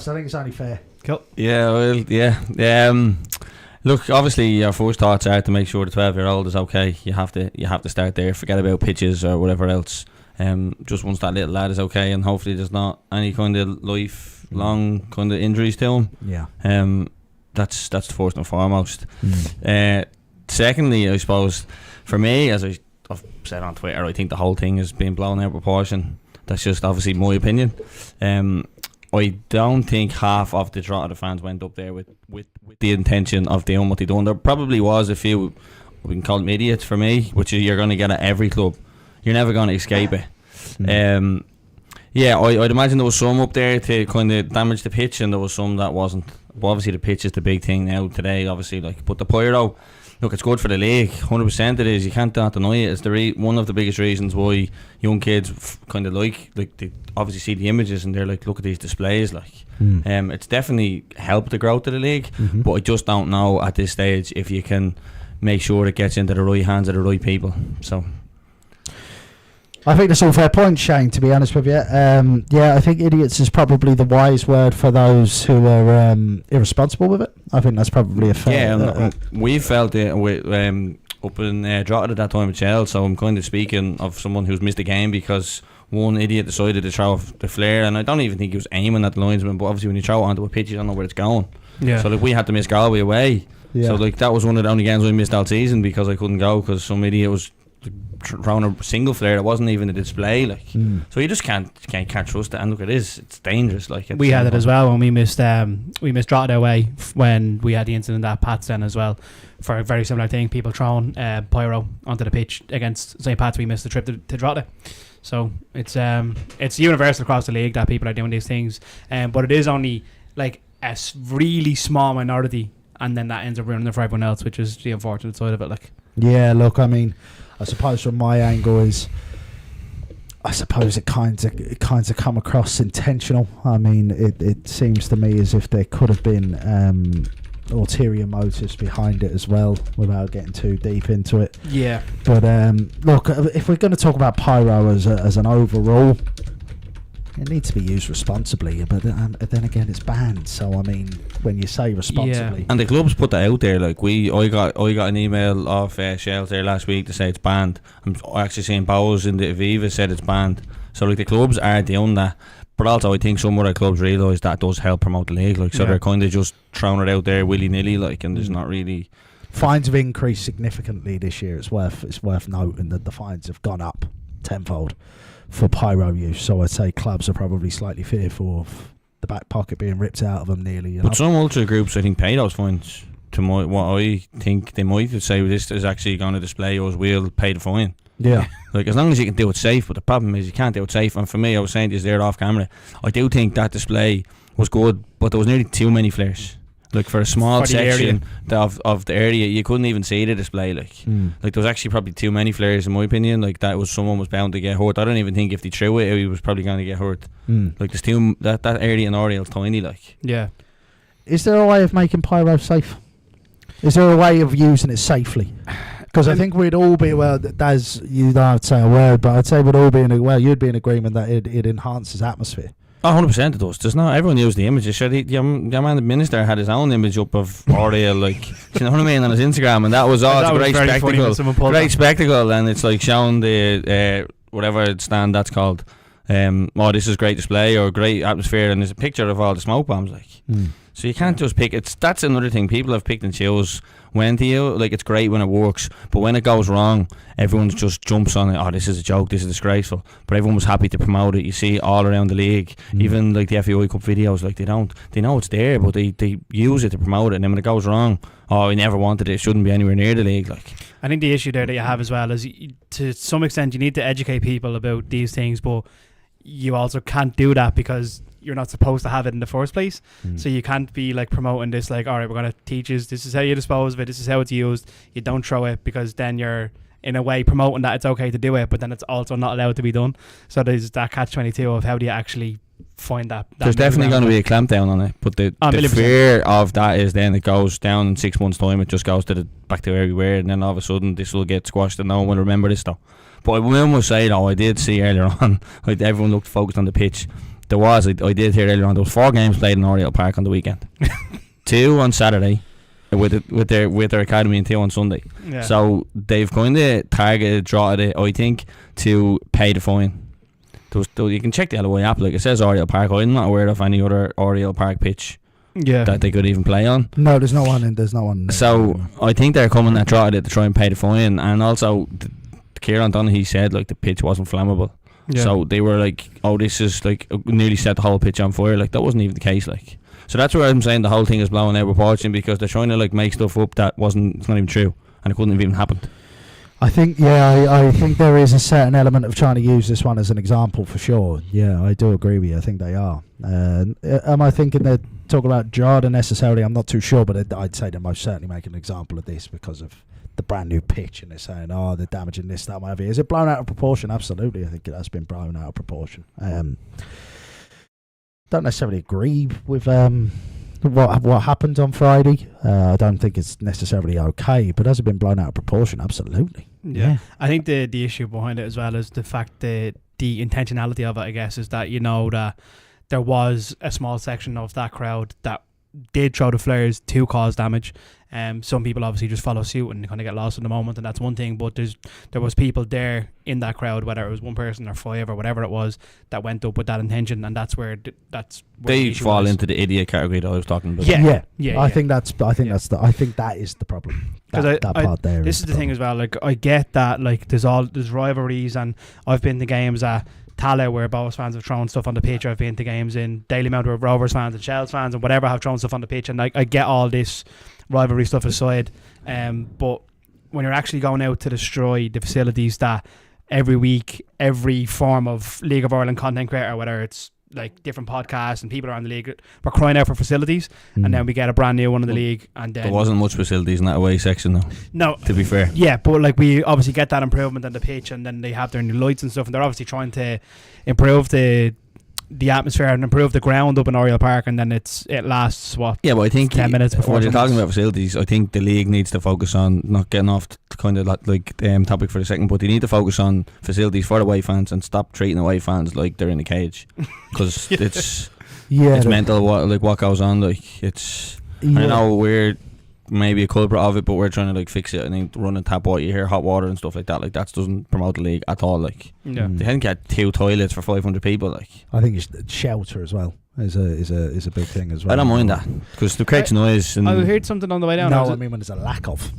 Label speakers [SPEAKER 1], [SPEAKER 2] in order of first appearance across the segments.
[SPEAKER 1] So I think it's only fair.
[SPEAKER 2] Cool.
[SPEAKER 3] Yeah, well, yeah. Look, obviously, your first thoughts are to make sure the 12-year-old is okay. You have to start there. Forget about pitches or whatever else. Just once that little lad is okay, and hopefully there's not any kind of lifelong kind of injuries to him.
[SPEAKER 1] Yeah.
[SPEAKER 3] That's the first and foremost. Secondly, I suppose for me, as I've said on Twitter, I think the whole thing has been blown out of proportion. That's just obviously my opinion. I don't think half of the Drogheda fans went up there with the intention of doing what they done. There probably was a few, we can call them idiots for me, which you're going to get at every club. You're never going to escape it. I'd imagine there was some up there to kind of damage the pitch, and there was some that wasn't. But obviously the pitch is the big thing now today, obviously. But the pyro, look, it's good for the league, 100% it is. You can't deny it. It's one of the biggest reasons why young kids kind of like they obviously see the images and they're like, look at these displays. It's definitely helped the growth of the league, but I just don't know at this stage if you can make sure it gets into the right hands of the right people. So
[SPEAKER 1] I think that's all fair points, Shane, to be honest with you. I think idiots is probably the wise word for those who are irresponsible with it. I think that's probably a fair...
[SPEAKER 3] we felt it up in Drogheda at that time at Shels, so I'm kind of speaking of someone who's missed a game because one idiot decided to throw the flare, and I don't even think he was aiming at the linesman, but obviously when you throw it onto a pitch you don't know where it's going. Yeah. So we had to miss Galway away. Yeah. So that was one of the only games I missed all season because I couldn't go because some idiot was throwing a single flare that wasn't even a display. So you just can't trust it, and look, it's dangerous.
[SPEAKER 2] We had it as well when we missed Drogheda away when we had the incident at Pat's then as well for a very similar thing, people throwing pyro onto the pitch against St. Pat's. We missed the trip to Drogheda. So it's universal across the league that people are doing these things, but it is only like a really small minority, and then that ends up ruining it for everyone else, which is the unfortunate side of it.
[SPEAKER 1] Yeah, look, I mean, I suppose from my angle is, I suppose it kind of come across intentional. I mean, it seems to me as if there could have been ulterior motives behind it as well, without getting too deep into it.
[SPEAKER 2] Yeah.
[SPEAKER 1] But look, if we're going to talk about pyro as an overall, it needs to be used responsibly, but then again, it's banned. So I mean, when you say responsibly,
[SPEAKER 3] and the clubs put that out there. I got an email off Shels there last week to say it's banned. I'm actually seeing Bowes in the Aviva said it's banned. So the clubs are doing that, but also I think some other clubs realise that does help promote the league. So they're kind of just throwing it out there willy nilly, and there's not really.
[SPEAKER 1] Fines have increased significantly this year. It's worth noting that the fines have gone up tenfold for pyro use, so I'd say clubs are probably slightly fearful of the back pocket being ripped out of them nearly.
[SPEAKER 3] But some ultra groups, I think, pay those fines. To what I think they might say, this is actually going to display us, we'll pay the fine.
[SPEAKER 1] Yeah.
[SPEAKER 3] As long as you can do it safe, but the problem is you can't do it safe. And for me, I was saying this there off camera, I do think that display was good, but there was nearly too many flares. For a small section of the area, you couldn't even see the display. There was actually probably too many flares in my opinion. Someone was bound to get hurt. I don't even think if they threw it, he was probably going to get hurt. There's too that area in Oriel's tiny.
[SPEAKER 2] Yeah.
[SPEAKER 1] Is there a way of making pyro safe? Is there a way of using it safely? Because I think we'd all be you don't have to say a word, but I'd say we'd all be you'd be in agreement that it enhances atmosphere.
[SPEAKER 3] 100% it does. There's not everyone used the images. Sure, your man, the minister, had his own image up of Oriel, you know what I mean, on his Instagram, and that was a great spectacle. Great spectacle, and it's showing the whatever stand that's called. This is great display or great atmosphere, and there's a picture of all the smoke bombs. So you can't just pick it. That's another thing. People have picked and chose when to you. It's great when it works, but when it goes wrong, everyone just jumps on it. Oh, this is a joke. This is disgraceful. But everyone was happy to promote it. You see it all around the league. Even the FAI Cup videos. They know it's there, but they use it to promote it. And then when it goes wrong, we never wanted it. It shouldn't be anywhere near the league.
[SPEAKER 2] I think the issue there that you have as well is, to some extent, you need to educate people about these things, but you also can't do that because you're not supposed to have it in the first place. So you can't be promoting this all right, we're going to teach you, this is how you dispose of it, this is how it's used, you don't throw it, because then you're in a way promoting that it's okay to do it, but then it's also not allowed to be done. So there's that catch-22 of how do you actually find that
[SPEAKER 3] there's definitely going to be a clampdown on it, but the fear of that is then it goes down in 6 months time, it just goes back to everywhere, and then all of a sudden this will get squashed and no one will remember this though. But I will say though, I did see earlier on everyone looked focused on the pitch. there was. I did hear earlier on. There was 4 games played in Oriel Park on the weekend. 2 on Saturday, with their academy, and 2 on Sunday.
[SPEAKER 2] Yeah.
[SPEAKER 3] So they've kind of targeted, draw it, I think, to pay the fine. You can check the LOI app. Like, it says Oriel Park. I'm not aware of any other Oriel Park pitch that they could even play on.
[SPEAKER 1] No, there's no one. There's no one.
[SPEAKER 3] So I think they're coming at draw it to try and pay the fine. And also, Kieran Donaghy said like the pitch wasn't flammable. Yeah. So they were like, oh, this is like nearly set the whole pitch on fire. Like, that wasn't even the case. Like, so that's where I'm saying the whole thing is blowing out of proportion, because they're trying to like make stuff up that it's not even true, and it couldn't have even happened.
[SPEAKER 1] I think I think there is a certain element of trying to use this one as an example for sure. Yeah, I do agree with you. I think they are. Am I thinking they're talking about Jordan necessarily? I'm not too sure, but I'd say they're most certainly making an example of this because of the brand new pitch, and they're saying, oh, they're damaging this, that, whatever. Is it blown out of proportion? Absolutely. I think it has been blown out of proportion. Don't necessarily agree with what happened on Friday. I don't think it's necessarily okay, but has it been blown out of proportion? Absolutely.
[SPEAKER 2] Yeah. I think the issue behind it as well is the fact that the intentionality of it, I guess, is that that there was a small section of that crowd that did throw the flares to cause damage. Some people obviously just follow suit and kind of get lost in the moment, and that's one thing, but there was people there in that crowd, whether it was one person or 5 or whatever it was, that went up with that intention, and that's where
[SPEAKER 3] they fall into the idiot category that I was talking about.
[SPEAKER 1] I think that is the problem. That part there.
[SPEAKER 2] This is the thing as well. Like, I get that. Like, there's rivalries, and I've been to games at Tala where Bows fans have thrown stuff on the pitch. I've been to games in Dalymount where Rovers fans and Shels fans and whatever have thrown stuff on the pitch, and I get all this rivalry stuff aside, but when you're actually going out to destroy the facilities that every week every form of League of Ireland content creator, whether it's like different podcasts and people around the league, we're crying out for facilities, and then we get a brand new one in the league, and then
[SPEAKER 3] there wasn't much facilities in that away section though.
[SPEAKER 2] No,
[SPEAKER 3] to be fair.
[SPEAKER 2] Yeah, but like, we obviously get that improvement on the pitch, and then they have their new lights and stuff, and they're obviously trying to improve the atmosphere and improve the ground up in Oriel Park, and then it lasts but I think 10 minutes before.
[SPEAKER 3] When you're talking about facilities, I think the league needs to focus on, not getting off the kind of like topic for a second, but they need to focus on facilities for away fans and stop treating away fans like they're in a cage, because it's mental what goes on. Like, it's I know we're maybe a culprit of it, but we're trying to like fix it. I think running tap water, you hear hot water and stuff like that. Like, that doesn't promote the league at all. Like, they didn't get 2 toilets for 500 people. Like,
[SPEAKER 1] I think shelter as well is a big thing as well.
[SPEAKER 3] I don't mind that, because it creates noise. And
[SPEAKER 2] I heard something on the way down.
[SPEAKER 1] No, I mean when there's a lack of.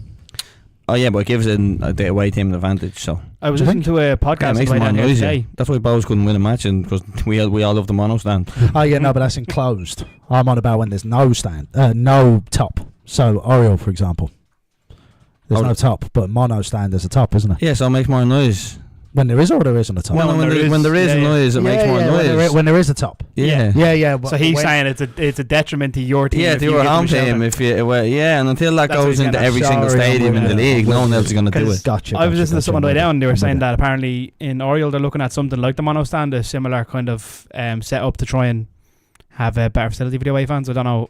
[SPEAKER 3] Oh yeah, but it gives the away team an advantage. So
[SPEAKER 2] I was listening to a podcast on the way down here today.
[SPEAKER 3] That's why Bows couldn't win a match, and because we all love the mono stand.
[SPEAKER 1] Oh yeah, no, but that's enclosed. I'm on about when there's no stand, no top. So Oriel, for example. There's no top, but mono stand there's a top, isn't it?
[SPEAKER 3] Yeah, so it makes more noise.
[SPEAKER 1] When there is, or there isn't a top?
[SPEAKER 3] When there is noise, it makes more noise.
[SPEAKER 1] When there is a top.
[SPEAKER 3] Yeah.
[SPEAKER 1] So
[SPEAKER 2] he's saying it's a detriment to your team.
[SPEAKER 3] Yeah, to your home team. And until that goes into every single stadium in the league, no one else is going to do it.
[SPEAKER 1] Gotcha.
[SPEAKER 2] I was listening to someone on the way down, and they were saying that apparently in Oriel they're looking at something like the mono stand, a similar kind of set up to try and have a better facility for the away fans. I don't know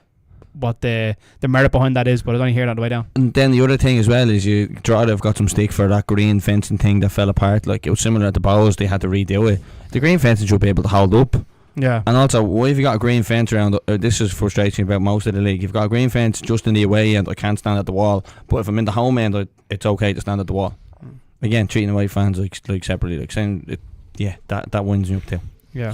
[SPEAKER 2] what the merit behind that is, but I don't hear that on the way down. And
[SPEAKER 3] then the other thing as well is Drogheda have got some stick for that green fencing thing that fell apart. Like, it was similar at the Bows, they had to redo it. The green fencing should be able to hold up.
[SPEAKER 2] Yeah.
[SPEAKER 3] And also, why have you got a green fence around? This is frustrating about most of the league. You've got a green fence just in the away end. I can't stand at the wall, but if I'm in the home end, it's okay to stand at the wall. Again, treating away fans like separately, like saying it. Yeah, that winds me up too.
[SPEAKER 2] Yeah.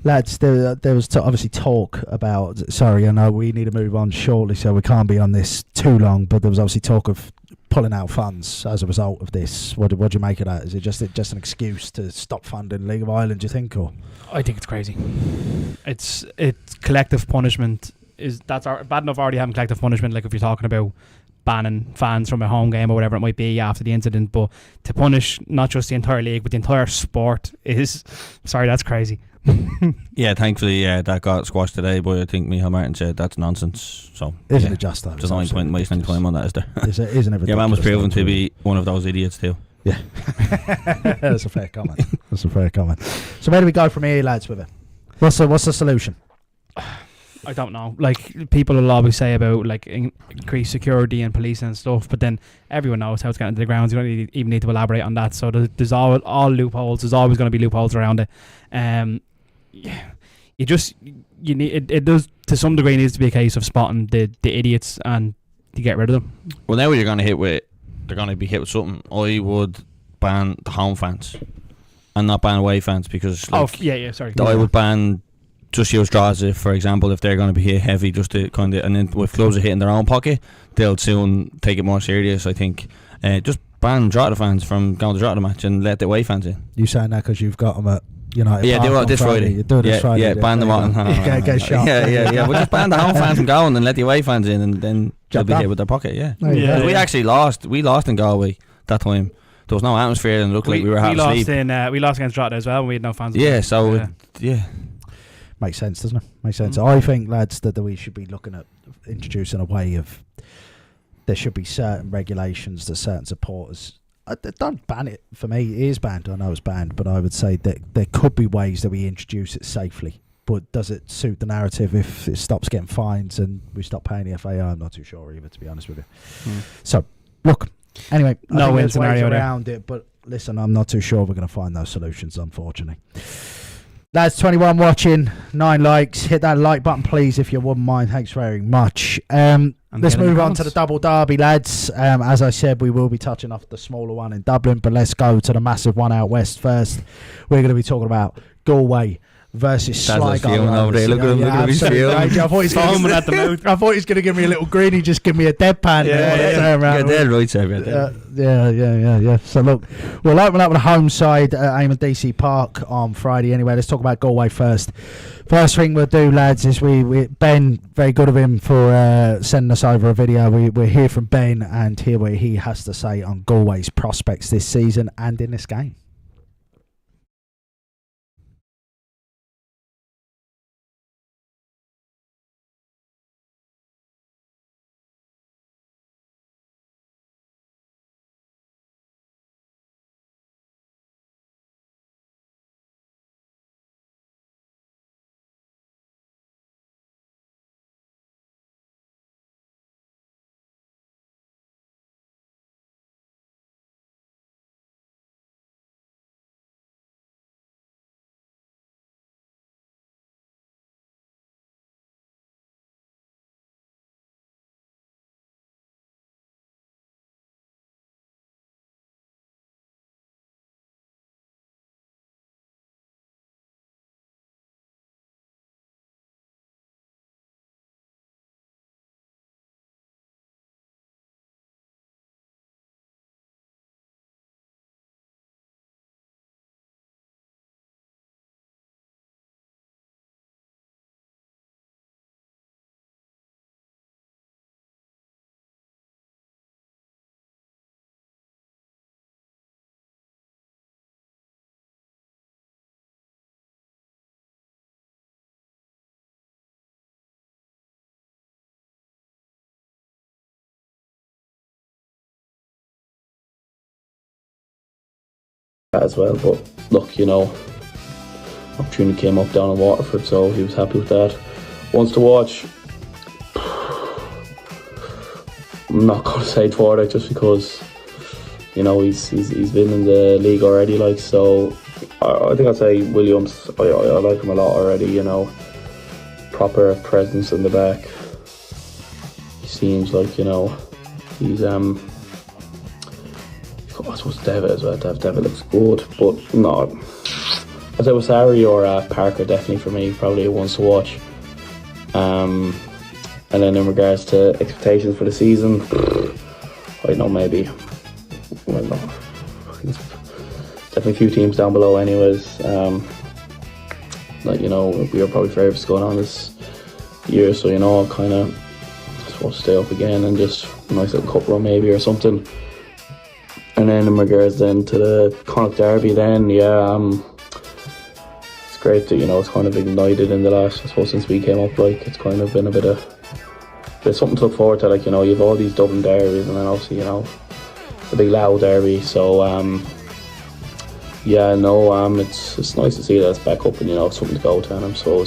[SPEAKER 1] Lads, there was obviously talk about. Sorry, I know we need to move on shortly, so we can't be on this too long. But there was obviously talk of pulling out funds as a result of this. What do you make of that? Is it just an excuse to stop funding League of Ireland, do you think, or?
[SPEAKER 2] I think it's crazy. It's collective punishment. That's bad enough already having collective punishment. Like, if you're talking about banning fans from a home game or whatever it might be after the incident, but to punish not just the entire league but the entire sport is, sorry, that's crazy.
[SPEAKER 3] Yeah, thankfully, that got squashed today, but I think Michael Martin said that's nonsense. So
[SPEAKER 1] isn't it just that?
[SPEAKER 3] There's no point in wasting any time on that, is there?
[SPEAKER 1] Isn't it?
[SPEAKER 3] Yeah, man was proven to be one of those idiots too.
[SPEAKER 1] Yeah. That's a fair comment. So where do we go from here, lads, with it? What's the solution?
[SPEAKER 2] I don't know. Like, people will always say about like increased security and police and stuff, but then everyone knows how it's getting into the grounds. You don't even need to elaborate on that. So there's all loopholes. There's always going to be loopholes around it. you need it does to some degree needs to be a case of spotting the idiots and to get rid of them.
[SPEAKER 3] Well, now they're going to be hit with something. I would ban the home fans and not ban away fans because
[SPEAKER 2] sorry.
[SPEAKER 3] I would ban just use draws for example if they're going to be hit heavy just to kind of, and then if clubs are hitting their own pocket they'll soon take it more serious. I think just ban Drogheda fans from going to Drogheda match and let the away fans in.
[SPEAKER 1] You saying that because you've got them at United?
[SPEAKER 3] Yeah, do it this Friday.
[SPEAKER 1] You do it this Friday.
[SPEAKER 3] Yeah, ban them on.
[SPEAKER 1] Get shot.
[SPEAKER 3] Yeah. But just ban the home fans from going and let the away fans in, and then they'll be hit with their pocket. Yeah. We actually lost. We lost in Galway that time. There was no atmosphere and it looked like we were having sleep.
[SPEAKER 2] We lost against Drogheda as well and we had no fans.
[SPEAKER 3] Yeah, so yeah.
[SPEAKER 1] Makes sense, doesn't it? Makes sense. I think, lads, that we should be looking at introducing a way of there should be certain regulations that certain supporters don't ban it. For me, it is banned. I know it's banned, but I would say that there could be ways that we introduce it safely. But does it suit the narrative if it stops getting fines and we stop paying the FAI? I'm not too sure either, to be honest with you. So, look. Anyway,
[SPEAKER 2] no win scenario
[SPEAKER 1] around it, but listen, I'm not too sure we're going to find those solutions, unfortunately. Lads, 21 watching, 9 likes. Hit that like button, please, if you wouldn't mind. Thanks very much. Let's move on to the double derby, lads. As I said, we will be touching off the smaller one in Dublin, but let's go to the massive one out west first. We're going to be talking about Galway versus Sligo.
[SPEAKER 3] Look at his feeling.
[SPEAKER 1] I thought he's going to give me a little green. He just give me a deadpan. Yeah. So look, we'll open up with the home side at Eamon DC Park on Friday. Anyway, let's talk about Galway first. First thing we'll do, lads, is we Ben, very good of him for sending us over a video. We'll hear from Ben and hear what he has to say on Galway's prospects this season and in this game.
[SPEAKER 4] As well, but look, opportunity came up down in Waterford, so he was happy with that. Wants to watch. I'm not going to say Twardick just because he's been in the league already, like, so I think I'd say Williams. I like him a lot already, proper presence in the back. He seems like he's I suppose David as well. David looks good, but no. I'd say Wasari or Parker definitely for me, probably ones to watch. And then in regards to expectations for the season, I don't know, maybe. Well, no. Definitely a few teams down below, anyways. We are probably favourites going on this year, so I'll kind of supposed to stay up again and just a nice little cup run maybe or something. And then in regards then to the Connacht Derby then, it's great that, it's kind of ignited in the last, I suppose, since we came up, like, it's kind of been a bit of something to look forward to, like, you have all these Dublin Derbies and then obviously, the big Loud Derby, so, it's nice to see that it's back up and, something to go to, and so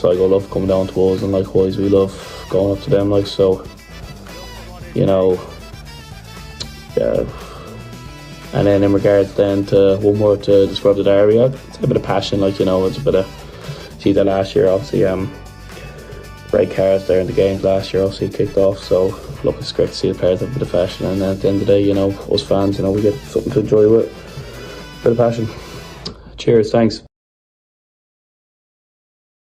[SPEAKER 4] I love coming down to us, and likewise we love going up to them, like, so, yeah. And then in regards then to one more to describe the Derby, it's a bit of passion, like, it's a bit of see that last year, obviously, red cards there in the games last year, obviously kicked off. So look, it's great to see the players have a bit of passion, and at the end of the day, you know, us fans, you know, we get something to enjoy with a bit of passion. Cheers, thanks.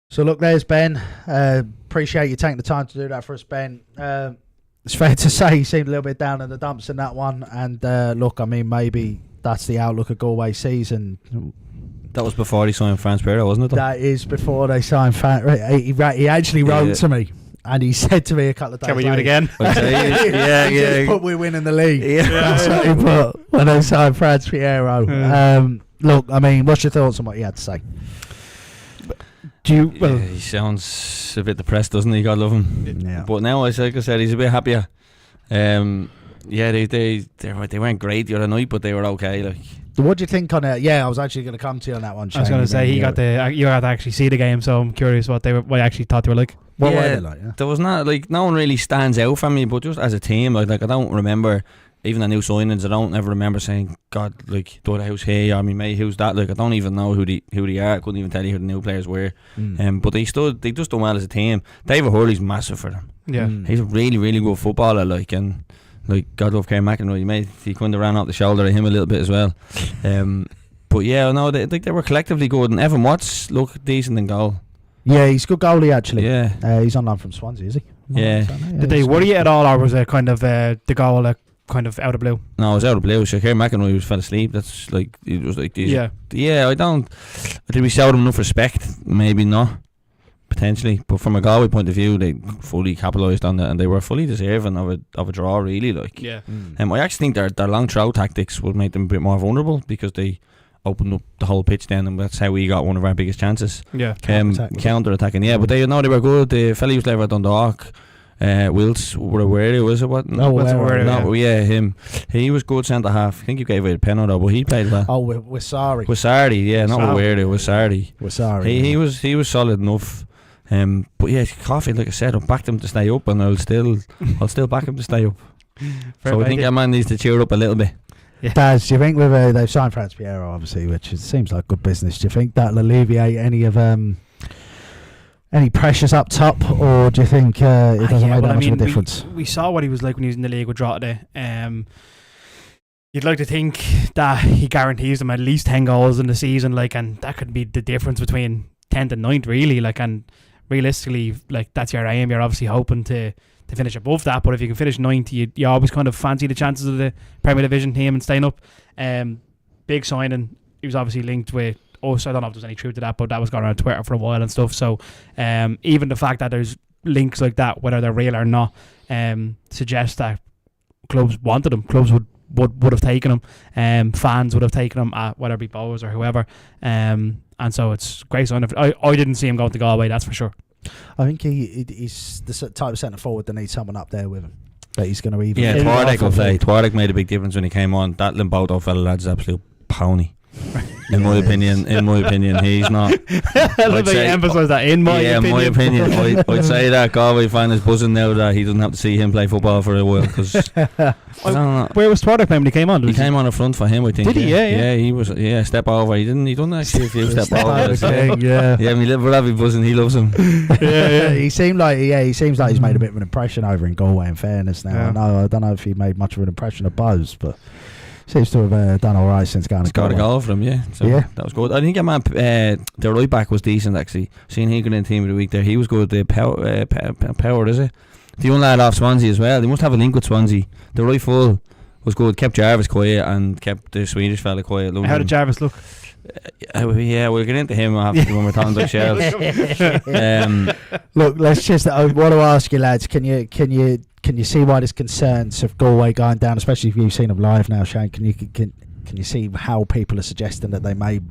[SPEAKER 1] So look, there's Ben. Appreciate you taking the time to do that for us, Ben. It's fair to say he seemed a little bit down in the dumps in that one. And look, I mean, maybe that's the outlook of Galway season.
[SPEAKER 3] That was before he signed France Pyro, wasn't it? Though?
[SPEAKER 1] That is before they signed he actually wrote to me. And he said to me a couple of days
[SPEAKER 2] later, can we do it again?
[SPEAKER 1] yeah. Just put we win in the league. That's what he put when they signed France Piero. Look, I mean, what's your thoughts on what he had to say?
[SPEAKER 3] He sounds a bit depressed, doesn't he? God love him.
[SPEAKER 1] Yeah.
[SPEAKER 3] But now, like I said, he's a bit happier. They weren't great the other night, but they were okay. Like,
[SPEAKER 1] what do you think on it? Yeah, I was actually going to come to you on that one. Shane.
[SPEAKER 2] I was going to say you got to actually see the game, so I'm curious what I actually thought they were like.
[SPEAKER 1] What were they like? Yeah.
[SPEAKER 3] There was not like no one really stands out for me, but just as a team, like I don't remember. Even the new signings, I don't ever remember saying, God, like, House here, or me mate, who's that? Like, I don't even know who they are. I couldn't even tell you who the new players were. But they just done well as a team. David Hurley's massive for them.
[SPEAKER 2] Yeah.
[SPEAKER 3] He's a really, really good footballer, like, and like, God love Kieran McEnroy, he kind of ran off the shoulder of him a little bit as well. But yeah, no, they were collectively good, and Evan Watts looked decent in goal.
[SPEAKER 1] Yeah, he's a good goalie actually.
[SPEAKER 3] Yeah.
[SPEAKER 1] He's on loan from Swansea, is he?
[SPEAKER 3] Yeah.
[SPEAKER 2] Did they worry you at all, or was it kind of the goal kind of out of blue?
[SPEAKER 3] No, it was out of blue. So Kieran McEnroy fell asleep. That's like, it was like these. Yeah, I think we showed them enough respect. Maybe not, potentially. But from a Galway point of view, they fully capitalised on it, and they were fully deserving of a draw, really. Like,
[SPEAKER 2] yeah.
[SPEAKER 3] I actually think their long throw tactics would make them a bit more vulnerable, because they opened up the whole pitch then, and that's how we got one of our biggest chances.
[SPEAKER 2] Yeah.
[SPEAKER 3] Counter attacking. Yeah, but they were good. The fella who's there at Dundalk, Wills Were was it what?
[SPEAKER 1] Yeah,
[SPEAKER 3] him. He was good centre half. I think you gave away the penalty though, but he played well.
[SPEAKER 1] Oh, we're sorry.
[SPEAKER 3] Not We're sorry.
[SPEAKER 1] We're sorry.
[SPEAKER 3] He was solid enough. But yeah, Coffey, like I said, I backed him to stay up, and I'll still back him to stay up. So I think that man needs to cheer up a little bit.
[SPEAKER 2] Yeah.
[SPEAKER 1] Daz, do you think with they've signed France Piero, obviously, which seems like good business, do you think that'll alleviate any pressures up top, or do you think it doesn't make that much of a difference?
[SPEAKER 2] We saw what he was like when he was in the league with Drogheda. You'd like to think that he guarantees them at least 10 goals in the season, like, and that could be the difference between 10th and 9th, really. Like, and realistically, like, that's your aim. You're obviously hoping to finish above that, but if you can finish 9th, you always kind of fancy the chances of the Premier Division team and staying up. Big signing. He was obviously linked with us. I don't know if there's any truth to that, but that was going around Twitter for a while and stuff. So even the fact that there's links like that, whether they're real or not, suggests that clubs wanted him. Clubs would have taken him. Fans would have taken him at whether it be Bowes or whoever. And so it's great sign. I didn't see him going to Galway, that's for sure.
[SPEAKER 1] I think he's the type of centre forward that needs someone up there with him. That he's going to even.
[SPEAKER 3] Yeah, Tuareg will play. Tuareg made a big difference when he came on. That Limbodo fella, lad's absolute pony. In my opinion, he's not.
[SPEAKER 2] I love that you emphasise that. In my opinion,
[SPEAKER 3] I'd say that Galway fan is buzzing now that he doesn't have to see him play football for a while. Because
[SPEAKER 2] where was Tuareg playing when he came on?
[SPEAKER 3] He came on a front for him, I think.
[SPEAKER 2] Did he? Yeah.
[SPEAKER 3] He was. Yeah, step over. He done actually a few step overs.
[SPEAKER 1] Yeah.
[SPEAKER 3] My little brother be buzzing. He loves him.
[SPEAKER 1] Yeah. He seems like he's made a bit of an impression over in Galway. In fairness, now I don't know if he made much of an impression of Buzz, but. Seems to have done all right since going to
[SPEAKER 3] Galway. Got a goal for him, yeah. So that was good. I think the right back was decent actually. Seeing he got in team of the week there, he was good. The Power, is it? The young lad off Swansea as well. They must have a link with Swansea. The right full was good. Kept Jarvis quiet and kept the Swedish fella quiet.
[SPEAKER 2] How did Jarvis look?
[SPEAKER 3] Yeah, we'll get into him after when we're talking about Shels.
[SPEAKER 1] Look, let's just. I want to ask you, lads. Can you see why there's concerns of Galway going down, especially if you've seen them live now, Shane? Can you see how people are suggesting that they may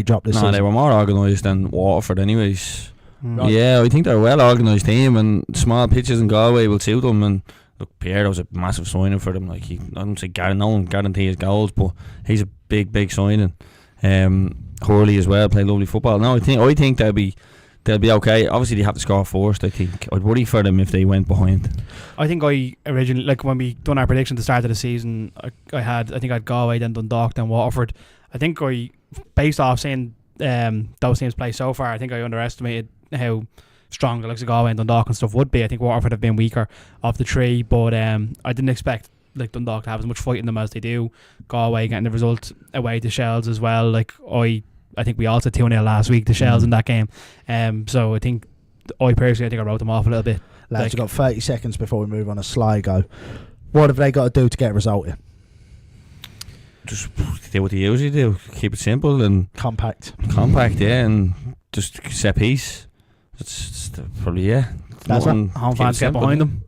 [SPEAKER 1] drop this season?
[SPEAKER 3] They were more organised than Waterford anyways.
[SPEAKER 1] Right.
[SPEAKER 3] Yeah, I think they're a well organised team, and small pitches in Galway will suit them. And look, Piero's a massive signing for them. Like, I don't say no one guarantee his goals, but he's a big signing. Hurley as well, played lovely football. No, I think they'll be okay. Obviously they have to score first. I think I'd worry for them if they went behind.
[SPEAKER 2] I think I originally, like when we done our prediction at the start of the season, I had Galway, then Dundalk, then Waterford. I think based off saying those teams play so far. I think I underestimated how strong the likes of Galway and Dundalk and stuff would be. I think Waterford have been weaker of the three, but I didn't expect like Dundalk to have as much fight in them as they do. Galway getting the result away to Shels as well. Like I think we also 2-0 last week to Shels in that game. So I think I wrote them off a little bit.
[SPEAKER 1] Lads, we've got 30 seconds before we move on to Sligo. What have they got to do to get a result here?
[SPEAKER 3] Just do what they usually do. Keep it simple and
[SPEAKER 1] compact,
[SPEAKER 3] yeah, and just set piece. That's probably, yeah.
[SPEAKER 2] That's home fans get behind them.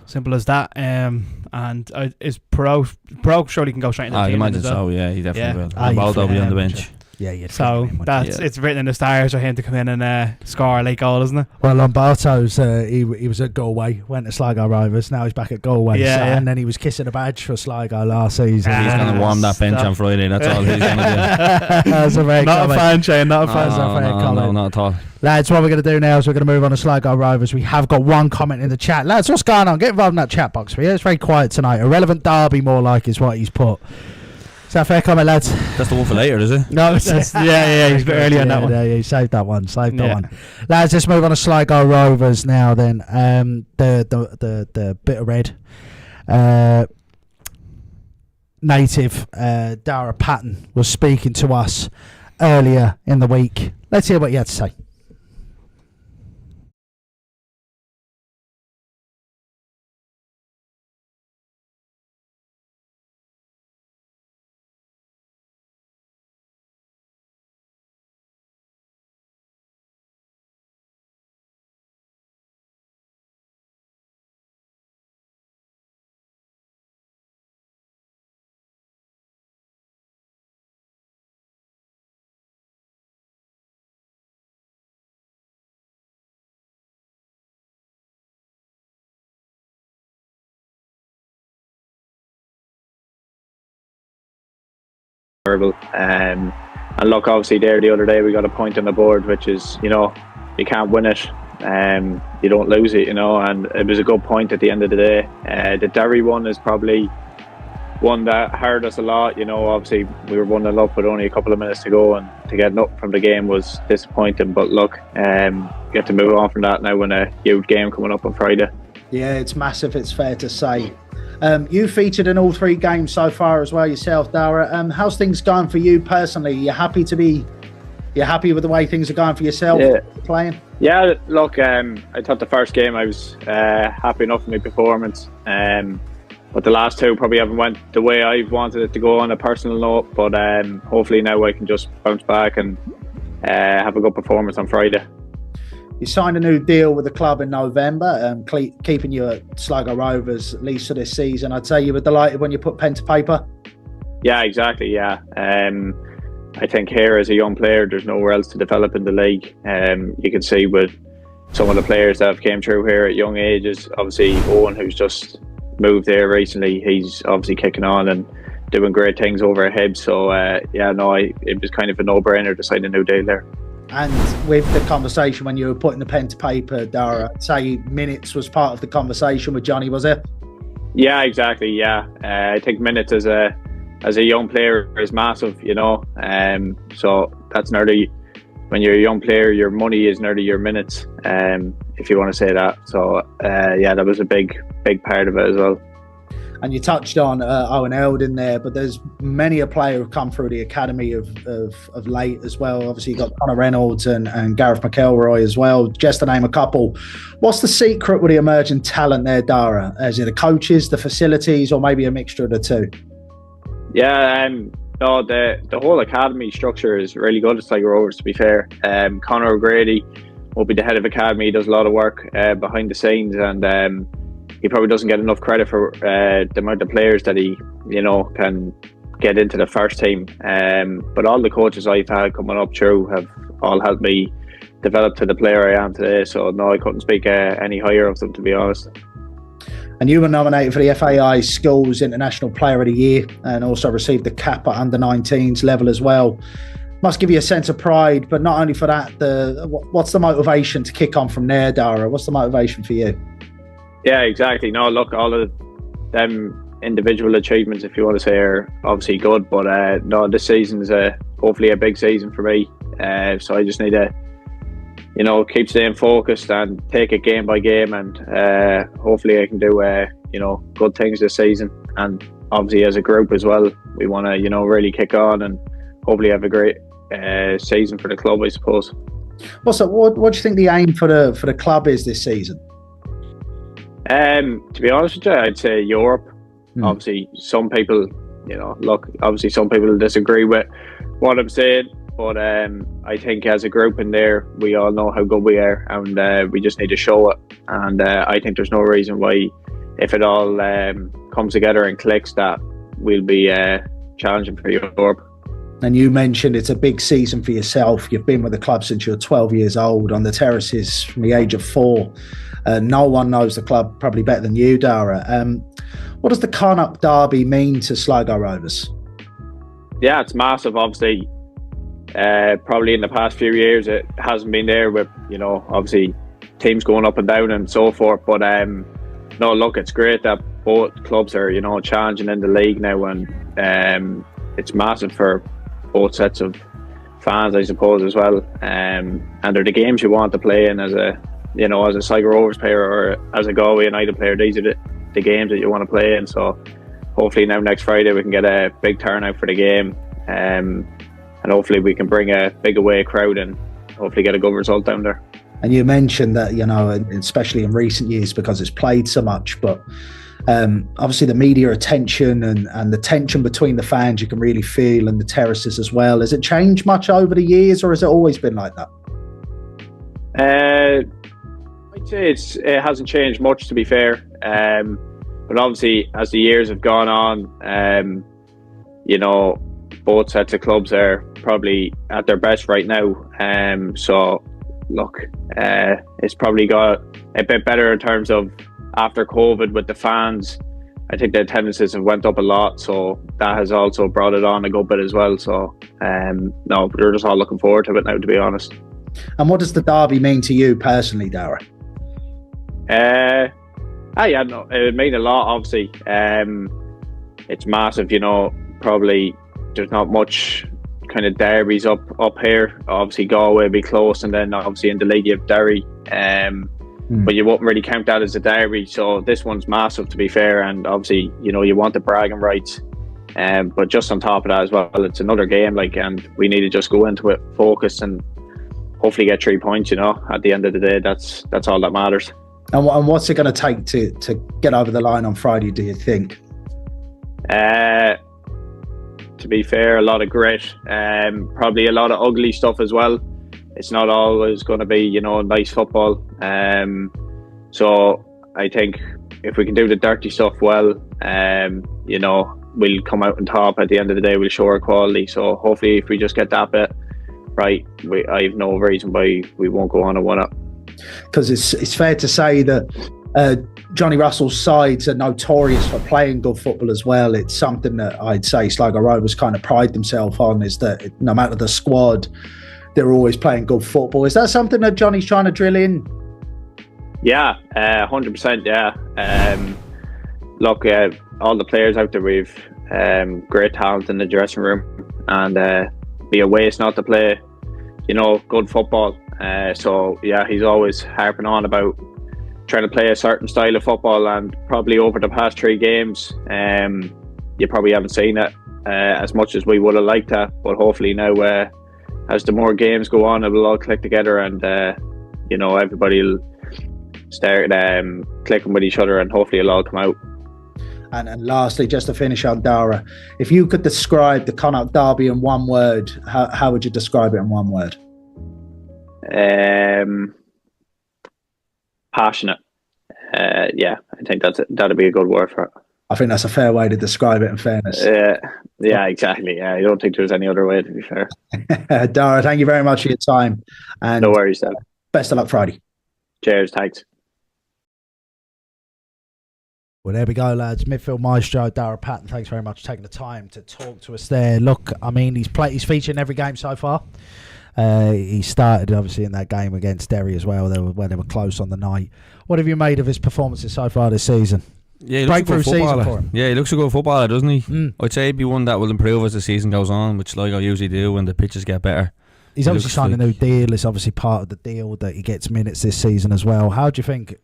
[SPEAKER 2] Simple as that. And is Pyro surely can go straight into the team?
[SPEAKER 3] I imagine so, yeah, he definitely will. Baldo will be on the bench.
[SPEAKER 1] Yeah,
[SPEAKER 2] so it's written in the stars for him to come in and score a late goal, isn't it?
[SPEAKER 1] Well, Lombardo's he was at Galway, went to Sligo Rovers. Now he's back at Galway. And then he was kissing a badge for Sligo last season.
[SPEAKER 3] He's going to warm that bench on Friday. That's all he's going to do.
[SPEAKER 1] That's a very
[SPEAKER 2] not a fan, Shane. Not a fan.
[SPEAKER 3] No, not at all.
[SPEAKER 1] Lads, what we're going to do now is we're going to move on to Sligo Rovers. We have got one comment in the chat. Lads, what's going on? Get involved in that chat box for you. It's very quiet tonight. Irrelevant Derby, more like, is what he's put. Is that a fair comment, lads?
[SPEAKER 3] That's the one for later, is it?
[SPEAKER 1] No,
[SPEAKER 2] he's a bit early on that one.
[SPEAKER 1] Yeah, he saved that one. That one. Lads, let's move on to Sligo Rovers now then. The bit of red. Native Daire Patton was speaking to us earlier in the week. Let's hear what he had to say.
[SPEAKER 4] Terrible. And look, obviously there the other day we got a point on the board, which is, you can't win it, you don't lose it, and it was a good point at the end of the day. The Derry one is probably one that hurt us a lot. Obviously we were 1-0 up with only a couple of minutes to go, and to get up from the game was disappointing, but look, you have to move on from that now when a huge game coming up on Friday.
[SPEAKER 1] Yeah, it's massive, it's fair to say. You featured in all three games so far as well yourself, Darragh. How's things going for you personally? You're happy with the way things are going for yourself playing?
[SPEAKER 4] Yeah, look, I thought the first game I was happy enough with my performance, but the last two probably haven't went the way I've wanted it to go on a personal note, but hopefully now I can just bounce back and have a good performance on Friday.
[SPEAKER 1] You signed a new deal with the club in November, keeping you at Sligo Rovers at least for this season. I'd say you were delighted when you put pen to paper.
[SPEAKER 4] Yeah, exactly. Yeah, I think here as a young player, there's nowhere else to develop in the league. You can see with some of the players that have came through here at young ages. Obviously, Owen, who's just moved there recently, he's obviously kicking on and doing great things over at Hibs. So it was kind of a no-brainer to sign a new deal there.
[SPEAKER 1] And with the conversation when you were putting the pen to paper, Darragh, I'd say minutes was part of the conversation with Johnny, was it?
[SPEAKER 4] Yeah, exactly. Yeah, I think minutes as a young player is massive, so that's nearly, when you're a young player, your money is nearly your minutes, if you want to say that. So that was a big part of it as well.
[SPEAKER 1] And you touched on Owen Eldon there, but there's many a player who've come through the academy of late as well. Obviously, you've got Connor Reynolds and Gareth McElroy as well, just to name a couple. What's the secret with the emerging talent there, Darragh? Is it the coaches, the facilities, or maybe a mixture of the two?
[SPEAKER 4] Yeah, no, the whole academy structure is really good at Sligo Rovers, to be fair. Conor O'Grady will be the head of academy. He does a lot of work behind the scenes, and he probably doesn't get enough credit for the amount of players that he, can get into the first team. But all the coaches I've had coming up through have all helped me develop to the player I am today. So no, I couldn't speak any higher of them, to be honest.
[SPEAKER 1] And you were nominated for the FAI Schools International Player of the Year and also received the cap at under-19s level as well. Must give you a sense of pride, but not only for that, what's the motivation to kick on from there, Darragh? What's the motivation for you?
[SPEAKER 4] Yeah, exactly. No, look, all of them individual achievements, if you want to say, are obviously good, but no, this season's hopefully a big season for me. So I just need to, keep staying focused and take it game by game, and hopefully I can do good things this season. And obviously as a group as well, we want to really kick on and hopefully have a great season for the club, I suppose.
[SPEAKER 1] What do you think the aim for the club is this season?
[SPEAKER 4] To be honest with you, I'd say Europe. Obviously some people some people disagree with what I'm saying, but I think as a group in there, we all know how good we are, and we just need to show it. And I think there's no reason why, if it all comes together and clicks, that we'll be challenging for Europe.
[SPEAKER 1] And you mentioned it's a big season for yourself. You've been with the club since you're 12 years old, on the terraces from the age of 4. No one knows the club probably better than you, Darragh. What does the Connacht Derby mean to Sligo Rovers?
[SPEAKER 4] Yeah, it's massive. Obviously, probably in the past few years it hasn't been there with, obviously teams going up and down and so forth. But it's great that both clubs are, challenging in the league now, and it's massive for both sets of fans, I suppose, as well. And they're the games you want to play in as a Sligo Rovers player or as a Galway United player. These are the games that you want to play in. So hopefully now next Friday we can get a big turnout for the game, and hopefully we can bring a big away crowd and hopefully get a good result down there.
[SPEAKER 1] And you mentioned that, especially in recent years, because it's played so much, but obviously the media attention and the tension between the fans you can really feel, and the terraces as well. Has it changed much over the years, or has it always been like that?
[SPEAKER 4] I'd say it hasn't changed much, to be fair. But obviously as the years have gone on, both sets of clubs are probably at their best right now. So look, it's probably got a bit better in terms of after COVID with the fans. I think the attendances have went up a lot, so that has also brought it on a good bit as well. So we're just all looking forward to it now, to be honest.
[SPEAKER 1] And what does the derby mean to you personally, Darragh?
[SPEAKER 4] It means a lot, obviously. It's massive, probably there's not much kind of derbies up here. Obviously Galway will be close, and then obviously in the league you have Derry, but you won't really count that as a derby. So this one's massive, to be fair, and obviously you want the bragging rights, but just on top of that as well, it's another game, and we need to just go into it focused and hopefully get 3 points. At the end of the day, that's all that matters.
[SPEAKER 1] And what's it going to take to get over the line on Friday, do you think?
[SPEAKER 4] To be fair, a lot of grit, probably a lot of ugly stuff as well. It's not always going to be, nice football. So I think if we can do the dirty stuff well, we'll come out on top. At the end of the day, we'll show our quality. So hopefully if we just get that bit right, I have no reason why we won't go on and win it.
[SPEAKER 1] Because it's fair to say that Johnny Russell's sides are notorious for playing good football as well. It's something that I'd say Sligo Rovers kind of pride themselves on, is that no matter the squad, they're always playing good football. Is that something that Johnny's trying to drill in? Yeah,
[SPEAKER 4] 100%, yeah. Look, all the players out there, we've great talent in the dressing room, and be a waste not to play, good football. So yeah, he's always harping on about trying to play a certain style of football, and probably over the past 3 games, you probably haven't seen it as much as we would have liked that. But hopefully now, as the more games go on, it will all click together, and everybody will start clicking with each other, and hopefully it'll all come out.
[SPEAKER 1] And lastly, just to finish on Darragh, if you could describe the Connacht Derby in one word, how would you describe it in one word?
[SPEAKER 4] Passionate. Yeah, I think that'd be a good word for it.
[SPEAKER 1] I think that's a fair way to describe it, in fairness.
[SPEAKER 4] Yeah, exactly. Yeah, I don't think there's any other way, to be fair.
[SPEAKER 1] Darragh, thank you very much for your time. And
[SPEAKER 4] no worries, Dad.
[SPEAKER 1] Best of luck Friday.
[SPEAKER 4] Cheers, thanks.
[SPEAKER 1] Well, there we go, lads. Midfield maestro Daire Patton, thanks very much for taking the time to talk to us there. Look, I mean, he's featured in every game so far. He started obviously in that game against Derry as well, where they were close on the night. What have you made of his performances so far this season?
[SPEAKER 3] Yeah, he looks a good footballer. Yeah, he looks a good footballer, doesn't he? I'd say he'd be one that will improve as the season goes on, which Sligo usually do when the pitches get better.
[SPEAKER 1] He's obviously signed a new deal. It's obviously part of the deal that he gets minutes this season as well. How do you think?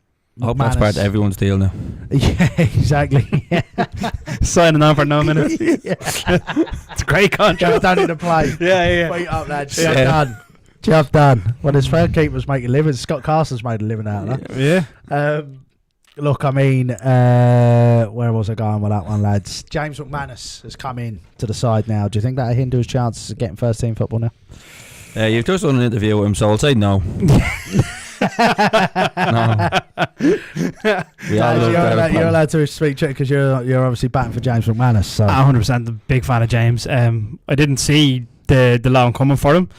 [SPEAKER 3] I hope that's part of everyone's deal now.
[SPEAKER 1] Yeah, exactly.
[SPEAKER 2] Signing on for no minutes. It's a great contract.
[SPEAKER 1] Don't need to play.
[SPEAKER 2] Yeah.
[SPEAKER 1] Wait up, lads. Job done. Well, his third keepers make a living. Scott Carson's made a living out of that.
[SPEAKER 2] Yeah.
[SPEAKER 1] Look, I mean, where was I going with that one, lads? James McManus has come in to the side now. Do you think that'll hinder his chances of getting first team football now?
[SPEAKER 3] You've just done an interview with him, so I'll say no. No.
[SPEAKER 1] You're allowed to speak to it because you're obviously batting for James McManus. So
[SPEAKER 2] 100% a big fan of James. I didn't see the loan coming for him.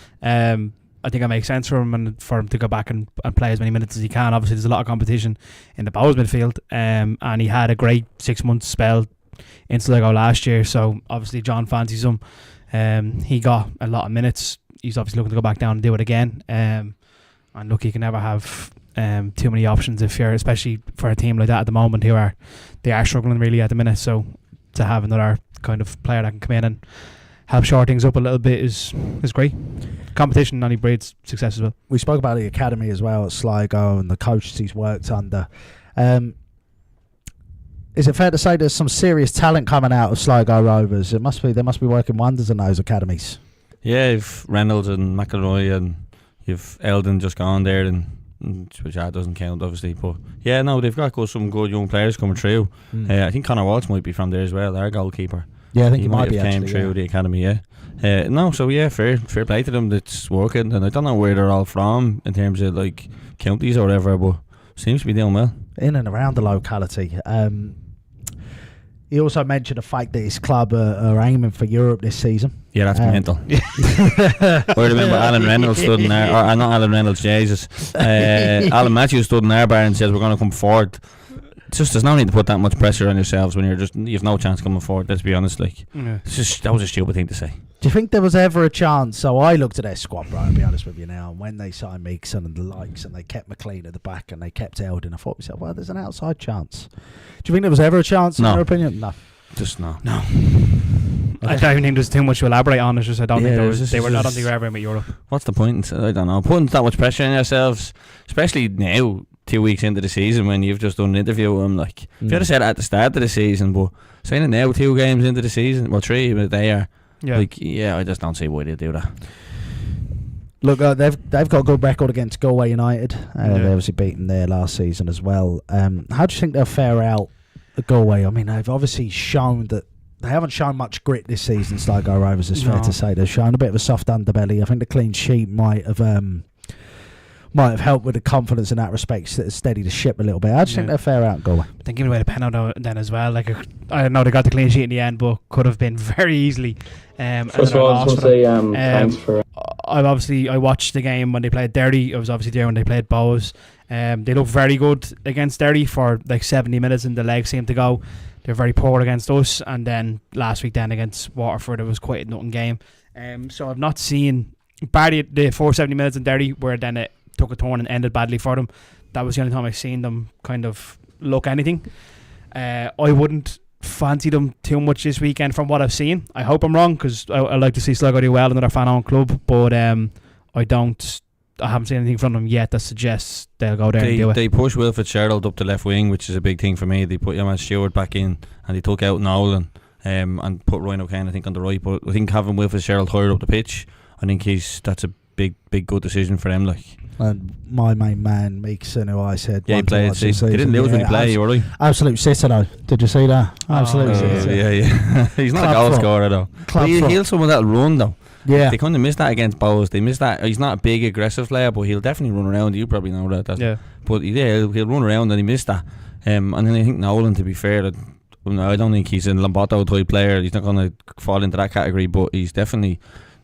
[SPEAKER 2] I think it makes sense for him and for him to go back and play as many minutes as he can. Obviously, there's a lot of competition in the Bows midfield, and he had a great 6 month spell in Sligo last year. So obviously, John fancies him. He got a lot of minutes. He's obviously looking to go back down and do it again. And look, you can never have too many options if you're, especially for a team like that at the moment, they are struggling really at the minute. So to have another kind of player that can come in and help shore things up a little bit is great. Competition only breeds success as well.
[SPEAKER 1] We spoke about the academy as well at Sligo and the coaches he's worked under. Is it fair to say there's some serious talent coming out of Sligo Rovers? They must be working wonders in those academies.
[SPEAKER 3] Yeah, you've Reynolds and McElroy, and you've Eldon just gone there, and which doesn't count obviously, but yeah, no, they've got some good young players coming through. I think Conor Walsh might be from there as well, our goalkeeper.
[SPEAKER 1] Yeah, I think
[SPEAKER 3] he
[SPEAKER 1] might
[SPEAKER 3] have came through the academy. Fair play to them. That's working, and I don't know where they're all from in terms of like counties or whatever, but seems to be doing well
[SPEAKER 1] in and around the locality. He also mentioned the fact that his club are aiming for Europe this season.
[SPEAKER 3] Yeah, that's mental. I remember Alan Reynolds stood in our, not Alan Reynolds, Jesus. Alan Matthews stood in our bar and said we're going to come forward. It's just, there's no need to put that much pressure on yourselves when you've no chance coming forward. Let's be honest, that was a stupid thing to say.
[SPEAKER 1] Do you think there was ever a chance? So I looked at their squad, right, I'll be honest with you now, and when they signed Meekson and the likes, and they kept McLean at the back and they kept Eldon, I thought to myself, well, there's an outside chance. Do you think there was ever a chance in your opinion? No.
[SPEAKER 3] Just no.
[SPEAKER 2] No. I don't even think there's too much to elaborate on. It's just I don't think they were ever in with Europe.
[SPEAKER 3] What's the point? I don't know. Putting that much pressure on yourselves, especially now, 2 weeks into the season when you've just done an interview with him. Like, if you had said it at the start of the season, but saying it now, 2 games into the season, well, 3, but they are. Yeah. I just don't see why they do that.
[SPEAKER 1] Look, they've got a good record against Galway United. They obviously beaten there last season as well. How do you think they'll fare out at Galway? I mean, they've obviously shown that they haven't shown much grit this season, Sligo Rovers, it's fair to say. They've shown a bit of a soft underbelly. I think the clean sheet might have helped with the confidence in that respect, steady the ship a little bit. How do you think they'll fare out, Galway?
[SPEAKER 2] They're giving away the penalty then as well. Like, I know they got the clean sheet in the end, but could have been very easily.
[SPEAKER 4] First of all, I just want to say thanks for.
[SPEAKER 2] I watched the game when they played Derry. I was obviously there when they played Bows. They looked very good against Derry for like 70 minutes, and the legs seemed to go. They're very poor against us, and then last week then against Waterford, it was quite a nothing game. So I've not seen, barely the 470 minutes in Derry, where then it took a turn and ended badly for them. That was the only time I've seen them kind of look anything. I wouldn't fancy them too much this weekend from what I've seen. I hope I'm wrong, because I like to see Sligo do well in their fan-owned club, but I haven't seen anything from them yet that suggests they'll go there and do it.
[SPEAKER 3] They push Will Fitzgerald up the left wing, which is a big thing for me. They put Yaman Stewart back in, and they took out Nolan and put Ryan O'Kane, I think, on the right. But I think having Will Fitzgerald higher up the pitch, I think that's a big good decision for them. Like,
[SPEAKER 1] and my main man Meekson, who I said
[SPEAKER 3] he played. He didn't lose when he played. You were right.
[SPEAKER 1] Absolute sitter though. Did you see that? Absolute sitter.
[SPEAKER 3] Yeah. He's not a goal scorer though. But he'll someone that'll run though.
[SPEAKER 1] Yeah,
[SPEAKER 3] they kind of missed that against Bows. They missed that. He's not a big aggressive player, but he'll definitely run around. You probably know that. But he'll run around, and he missed that. And then I think Nolan, to be fair, I don't think he's a Lombardo type player. He's not going to fall into that category, but he's definitely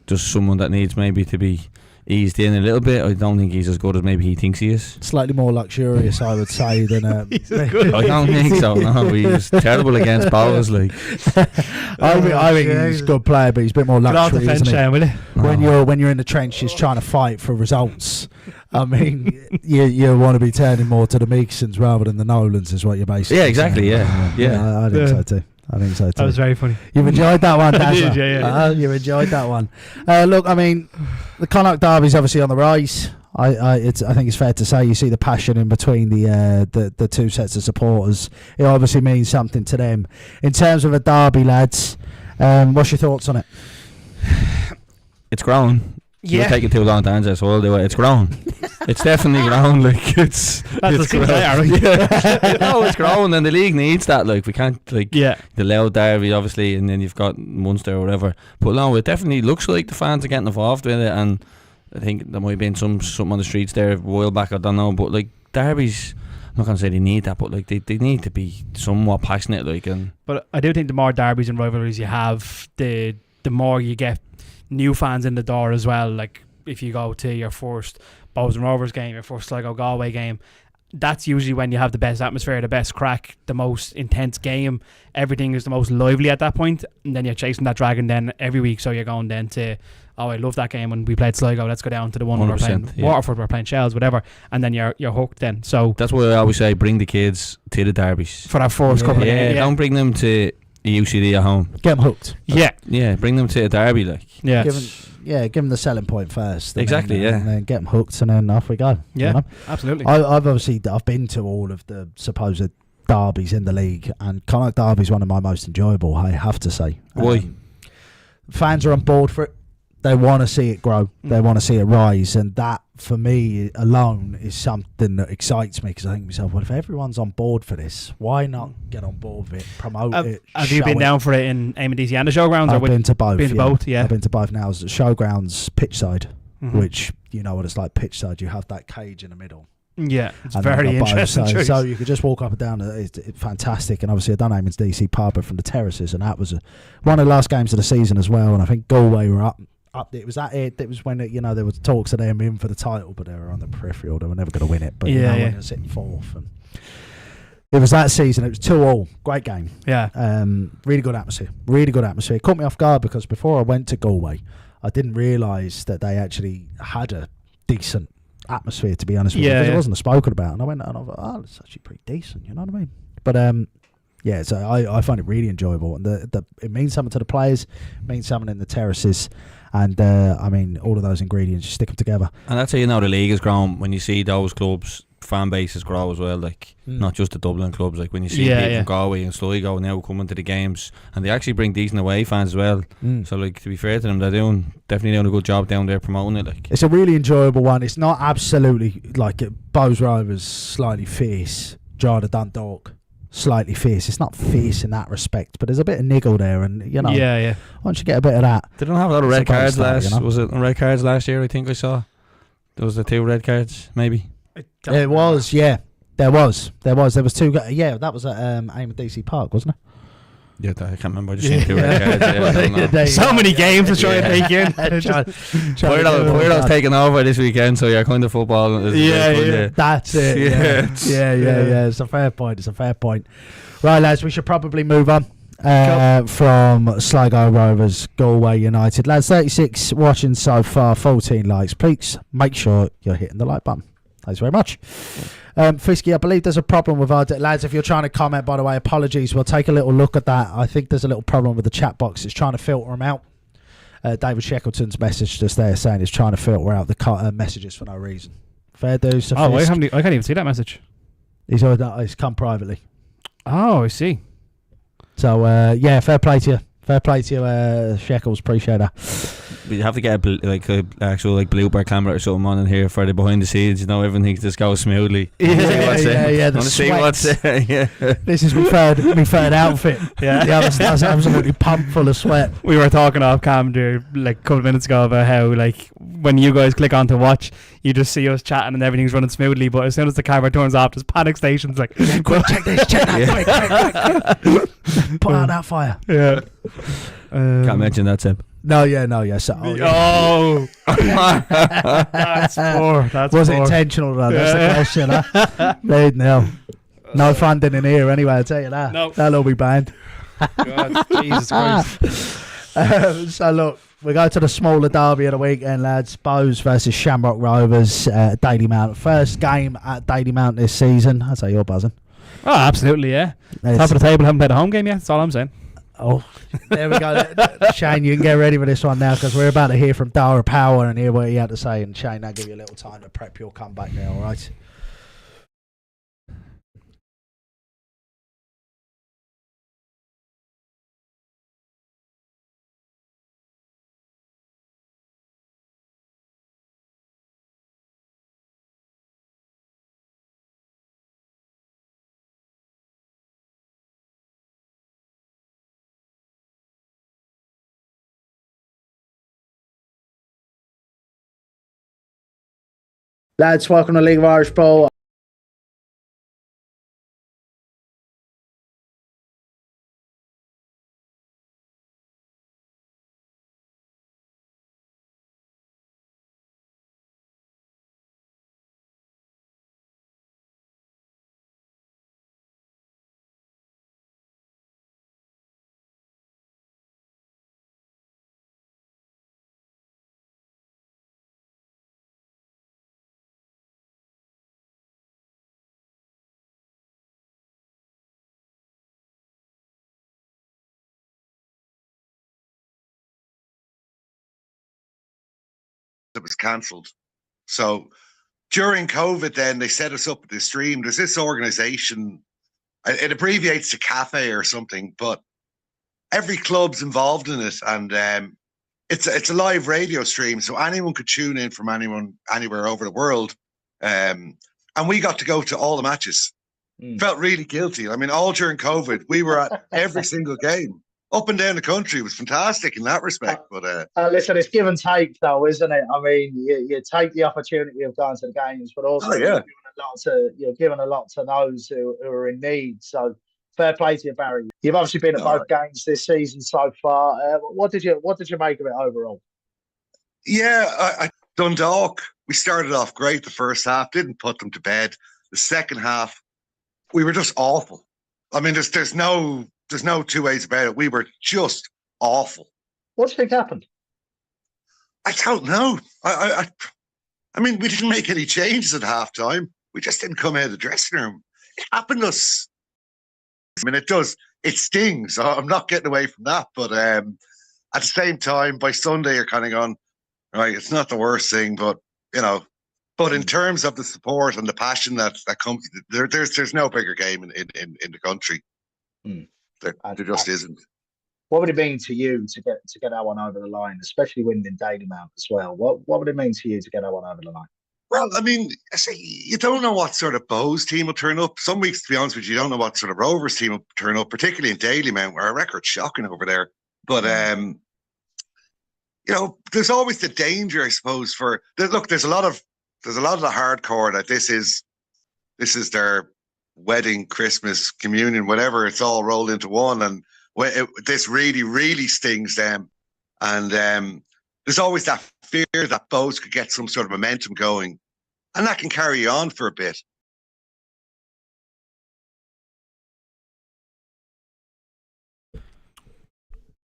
[SPEAKER 3] just someone that needs maybe to be eased in a little bit. I don't think he's as good as maybe he thinks he is.
[SPEAKER 1] Slightly more luxurious, I would say, than
[SPEAKER 3] I don't think so. No, he's terrible against Bows. Like,
[SPEAKER 1] I think he's a good player, but he's a bit more luxury, isn't he?
[SPEAKER 2] Will
[SPEAKER 1] When you're in the trenches trying to fight for results, I mean, you want to be turning more to the Meeksons rather than the Nolans, is what you're basically.
[SPEAKER 3] Yeah, exactly.
[SPEAKER 1] saying. I think so too. I think so too.
[SPEAKER 2] That was very funny.
[SPEAKER 1] You've enjoyed that one,
[SPEAKER 2] I
[SPEAKER 1] Dazzler.
[SPEAKER 2] did, yeah.
[SPEAKER 1] You've enjoyed that one. Look, I mean, the Connacht Derby's obviously on the rise. I think it's fair to say you see the passion in between the two sets of supporters. It obviously means something to them. In terms of a derby, lads, what's your thoughts on it?
[SPEAKER 3] It's grown.
[SPEAKER 2] Yeah.
[SPEAKER 3] It'll take you too long to answer, so I'll do it. It's grown. It's definitely grown. Like it's.
[SPEAKER 2] That's
[SPEAKER 3] it's
[SPEAKER 2] the thing, right?
[SPEAKER 3] Yeah. No, it's grown, and the league needs that. Like we can't the Loud Derby, obviously, and then you've got Munster or whatever. But no, it definitely looks like the fans are getting involved with it, and I think there might have been something on the streets there a while back. I don't know, but like derbies, I'm not gonna say they need that, but like they need to be somewhat passionate. Like, and
[SPEAKER 2] but I do think the more derbies and rivalries you have, the more you get new fans in the door as well. Like if you go to your first Bows and Rovers game, your first Sligo Galway game, that's usually when you have the best atmosphere, the best crack, the most intense game. Everything is the most lively at that point, and then you're chasing that dragon then every week. So you're going then to, oh, I love that game when we played Sligo, let's go down to the one where we're playing Waterford, we're playing Shels, whatever, and then you're hooked then. So
[SPEAKER 3] that's why I always say bring the kids to the derbies
[SPEAKER 2] for that first couple of games.
[SPEAKER 3] Don't bring them to the UCD at home.
[SPEAKER 1] Get them hooked.
[SPEAKER 3] Yeah, bring them to a derby, like.
[SPEAKER 2] Yeah.
[SPEAKER 1] Give them the selling point first.
[SPEAKER 3] Exactly,
[SPEAKER 1] and then get them hooked, and then off we go.
[SPEAKER 2] Yeah,
[SPEAKER 1] you know?
[SPEAKER 2] absolutely.
[SPEAKER 1] I've been to all of the supposed derbies in the league, and Connacht Derby is one of my most enjoyable, I have to say.
[SPEAKER 3] Why?
[SPEAKER 1] Fans are on board for it. They want to see it grow. They want to see it rise, and that for me alone is something that excites me, because I think to myself, well, if everyone's on board for this, why not get on board with it, promote it?
[SPEAKER 2] Have you been down for it in aaaannndddd and the showgrounds?
[SPEAKER 1] I've been to both.
[SPEAKER 2] Yeah.
[SPEAKER 1] I've been to both now. Showgrounds pitch side, which you know what it's like. Pitch side, you have that cage in the middle.
[SPEAKER 2] Yeah, it's very interesting.
[SPEAKER 1] So you could just walk up and down. It's fantastic. And obviously I've done aaaannndddd pub from the terraces, and that was one of the last games of the season as well. And I think Galway were up. It was that it was when there was talks of them in for the title, but they were on the peripheral. They were never going to win it, but when they were sitting fourth, and it was that season. It was 2-2, great game.
[SPEAKER 2] Yeah,
[SPEAKER 1] really good atmosphere. It caught me off guard, because before I went to Galway, I didn't realise that they actually had a decent atmosphere, to be honest with you, because it wasn't spoken about. And I went and I thought, oh, it's actually pretty decent. You know what I mean? But so I find it really enjoyable, and it means something to the players, it means something in the terraces. And I mean, all of those ingredients, you stick them together.
[SPEAKER 3] And that's how you know the league has grown, when you see those clubs' fan bases grow as well. Like not just the Dublin clubs. Like when you see people from Galway and Sligo now coming to the games, and they actually bring decent away fans as well. So like, to be fair to them, they're definitely doing a good job down there promoting it. Like,
[SPEAKER 1] it's a really enjoyable one. It's not absolutely like Bows Rovers slightly fierce, Darragh Dundalk slightly fierce. It's not fierce in that respect, but there's a bit of niggle there, and you know, once you get a bit of that,
[SPEAKER 3] they don't have a lot of red cards Was it red cards last year? I think I saw there was the 2 red cards, maybe.
[SPEAKER 1] There was. There was 2. That was at aaaannndddd Park, wasn't it?
[SPEAKER 3] Yeah, I can't remember. I just seen 2 red cards.
[SPEAKER 2] So many games to try and take in.
[SPEAKER 3] Pyro's taking over this weekend, so you're kind of football.
[SPEAKER 1] That's it. Yeah. It's a fair point. Right, lads, we should probably move on from Sligo Rovers, Galway United. Lads, 36 watching so far, 14 likes. Please make sure you're hitting the like button. Thanks very much. Fisky, I believe there's a problem with our lads. If you're trying to comment, by the way, apologies. We'll take a little look at that. I think there's a little problem with the chat box. It's trying to filter them out. David Shackleton's message just there saying it's trying to filter out the messages for no reason. Fair dues to
[SPEAKER 2] I can't even see that message.
[SPEAKER 1] He's come privately.
[SPEAKER 2] Oh, I see.
[SPEAKER 1] So fair play to you. Shekels. Appreciate that.
[SPEAKER 3] We have to get an actual blooper camera or something on in here for the behind the scenes. You know, everything just goes smoothly.
[SPEAKER 1] The sweat. This is my third outfit. I was absolutely pumped full of sweat.
[SPEAKER 2] We were talking off camera like a couple of minutes ago about how like when you guys click on to watch, you just see us chatting and everything's running smoothly. But as soon as the camera turns off, there's panic stations like,
[SPEAKER 1] quick, check this, check that, quick. Put out that fire.
[SPEAKER 2] Yeah.
[SPEAKER 3] Can't mention that, Seb.
[SPEAKER 1] No. So,
[SPEAKER 2] that's poor.
[SPEAKER 1] Was it intentional though? That's the question, huh? No funding in here anyway, I'll tell you that.
[SPEAKER 2] No.
[SPEAKER 1] That'll all be banned.
[SPEAKER 2] God, Jesus Christ.
[SPEAKER 1] So look, we go to the smaller derby of the weekend, lads. Bows versus Shamrock Rovers, Daily Mount. First game at Daily Mount this season. I'd say you're buzzing.
[SPEAKER 2] Oh, absolutely, yeah. Top of the table, haven't played a home game yet. That's all I'm saying.
[SPEAKER 1] Oh, there we go. Shane, you can get ready for this one now because we're about to hear from Daire Power and hear what he had to say. And Shane, I'll give you a little time to prep your comeback now, all right? Lads, welcome to League of Irish Bowl.
[SPEAKER 5] It was cancelled. So during COVID, then they set us up with this stream. There's this organization, it abbreviates to CAFE or something, but every club's involved in it, and it's a live radio stream, so anyone could tune in from anywhere over the world, and we got to go to all the matches. Felt really guilty. I mean, all during COVID, we were at every single game. Up and down the country. It was fantastic in that respect. But
[SPEAKER 1] listen, it's give and take, though, isn't it? I mean, you take the opportunity of going to the games, but also you're giving a lot to those who are in need. So fair play to you, Barry. You've obviously been at both games this season so far. What did you make of it overall?
[SPEAKER 5] Yeah, Dundalk. We started off great the first half. Didn't put them to bed. The second half, we were just awful. I mean, there's no two ways about it. We were just awful.
[SPEAKER 1] What do you think happened?
[SPEAKER 5] I don't know. I mean, we didn't make any changes at halftime. We just didn't come out of the dressing room. It happened to us. I mean, it does. It stings. I'm not getting away from that. But at the same time, by Sunday, you're kind of going, right, it's not the worst thing, but, you know. But in terms of the support and the passion that comes, there's no bigger game in the country. There just isn't.
[SPEAKER 1] What would it mean to you to get that one over the line, especially winning in Dalymount as well? What would it mean to you to get that one over the line?
[SPEAKER 5] Well, I mean, you don't know what sort of Bows team will turn up. Some weeks, to be honest with you, you don't know what sort of Rovers team will turn up, particularly in Dalymount, where our record's shocking over there. But you know, there's always the danger, I suppose. Look, there's a lot of the hardcore that this is their wedding, Christmas, communion, whatever. It's all rolled into one, and this really, really stings them. And there's always that fear that Bows could get some sort of momentum going, and that can carry you on for a bit.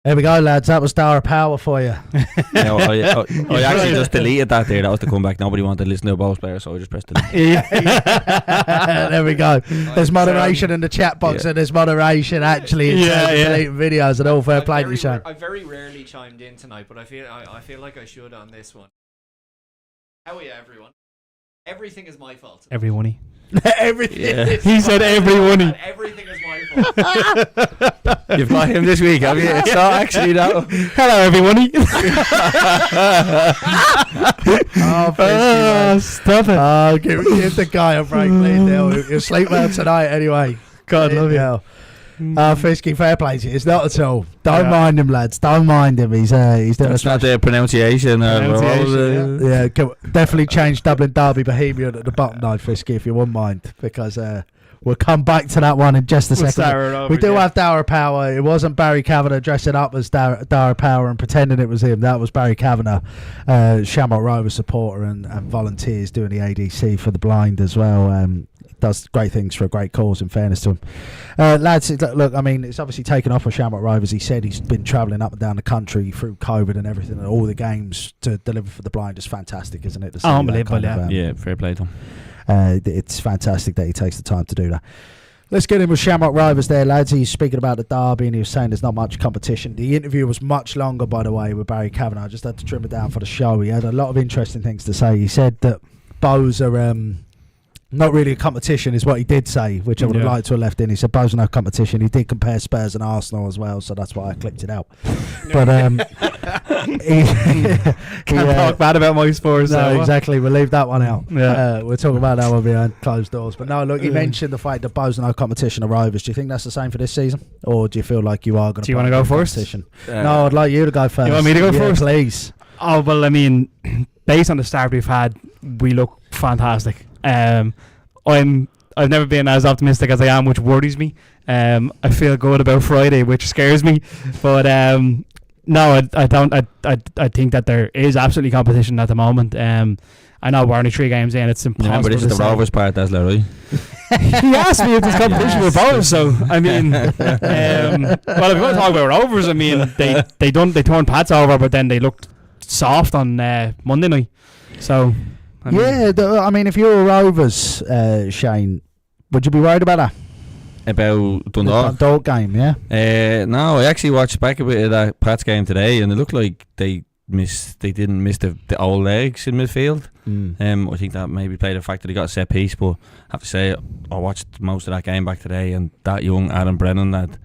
[SPEAKER 1] There we go, lads. That was Daire Power for you.
[SPEAKER 3] I actually just deleted that there. That was the comeback. Nobody wanted to listen to a Bows player, so I just pressed delete.
[SPEAKER 1] There we go. There's moderation in the chat box, and there's moderation actually in deleting videos and all. Fair play to you, Shane.
[SPEAKER 6] I very rarely chimed in tonight, but I feel like I should on this one. How are you, everyone? Everything is my fault.
[SPEAKER 2] Everyone.
[SPEAKER 1] Everything.
[SPEAKER 2] He said everyone.
[SPEAKER 6] Everything is my fault.
[SPEAKER 3] You've got him this week, have you? It's not actually that.
[SPEAKER 2] Hello, everyone. Stop it.
[SPEAKER 1] Oh, give the guy a break, please. You'll sleep well tonight anyway.
[SPEAKER 2] God love you.
[SPEAKER 1] Fisky, fair play to you. It's not at all. Don't mind him, lads. Don't mind him. He's doing
[SPEAKER 3] That's not the pronunciation.
[SPEAKER 1] Definitely change Dublin Derby Bohemian at the bottom now, Fisky, if you wouldn't mind, because we'll come back to that one in just a second. We do have Daire Power. It wasn't Barry Kavanagh dressing up as Daire Power and pretending it was him. That was Barry Kavanagh, Shamrock Rovers supporter and volunteers doing the ADC for the blind as well. Does great things for a great cause, in fairness to him. Lads, look, I mean, it's obviously taken off with Shamrock Rovers. He said he's been travelling up and down the country through COVID and everything, and all the games to deliver for the blind is fantastic, isn't it?
[SPEAKER 2] Unbelievable,
[SPEAKER 3] yeah, fair play to him.
[SPEAKER 1] It's fantastic that he takes the time to do that. Let's get in with Shamrock Rovers there, lads. He's speaking about the derby and he was saying there's not much competition. The interview was much longer, by the way, with Barry Kavanagh. I just had to trim it down for the show. He had a lot of interesting things to say. He said that Bows are not really a competition, is what he did say, which I would have liked to have left in. He said Bows are no competition. He did compare Spurs and Arsenal as well, so that's why I clicked it out. But
[SPEAKER 2] can't talk bad about my Spurs.
[SPEAKER 1] No, exactly. We'll leave that one out.
[SPEAKER 2] Yeah.
[SPEAKER 1] We'll talk about that one behind closed doors. But no, look, he mentioned the fact that Bows are no competition of Rovers. Do you think that's the same for this season, or do you feel like you are going to?
[SPEAKER 2] Do you want to go first?
[SPEAKER 1] No, I'd like you to go first.
[SPEAKER 2] You want me to go first,
[SPEAKER 1] please?
[SPEAKER 2] Oh well, I mean, based on the start we've had, we look fantastic. I've never been as optimistic as I am, which worries me. I feel good about Friday, which scares me. But no, I don't. I think that there is absolutely competition at the moment. I know we're only 3 games in. It's impossible.
[SPEAKER 3] Yeah, but this is the Rovers part, that's right.
[SPEAKER 2] He asked me if there's competition with Rovers, so I mean, well, if you want to talk about Rovers, I mean, they turned Pats over, but then they looked soft on Monday night. So.
[SPEAKER 1] I mean, if you were Rovers, Shane, would you be worried about that?
[SPEAKER 3] About Dundalk?
[SPEAKER 1] The Dundalk game, yeah.
[SPEAKER 3] No, I actually watched back a bit of that Pats game today, and it looked like they didn't miss the old legs in midfield. I think that maybe played a factor. They got a set piece, but I have to say, I watched most of that game back today, and that young Adam Brennan that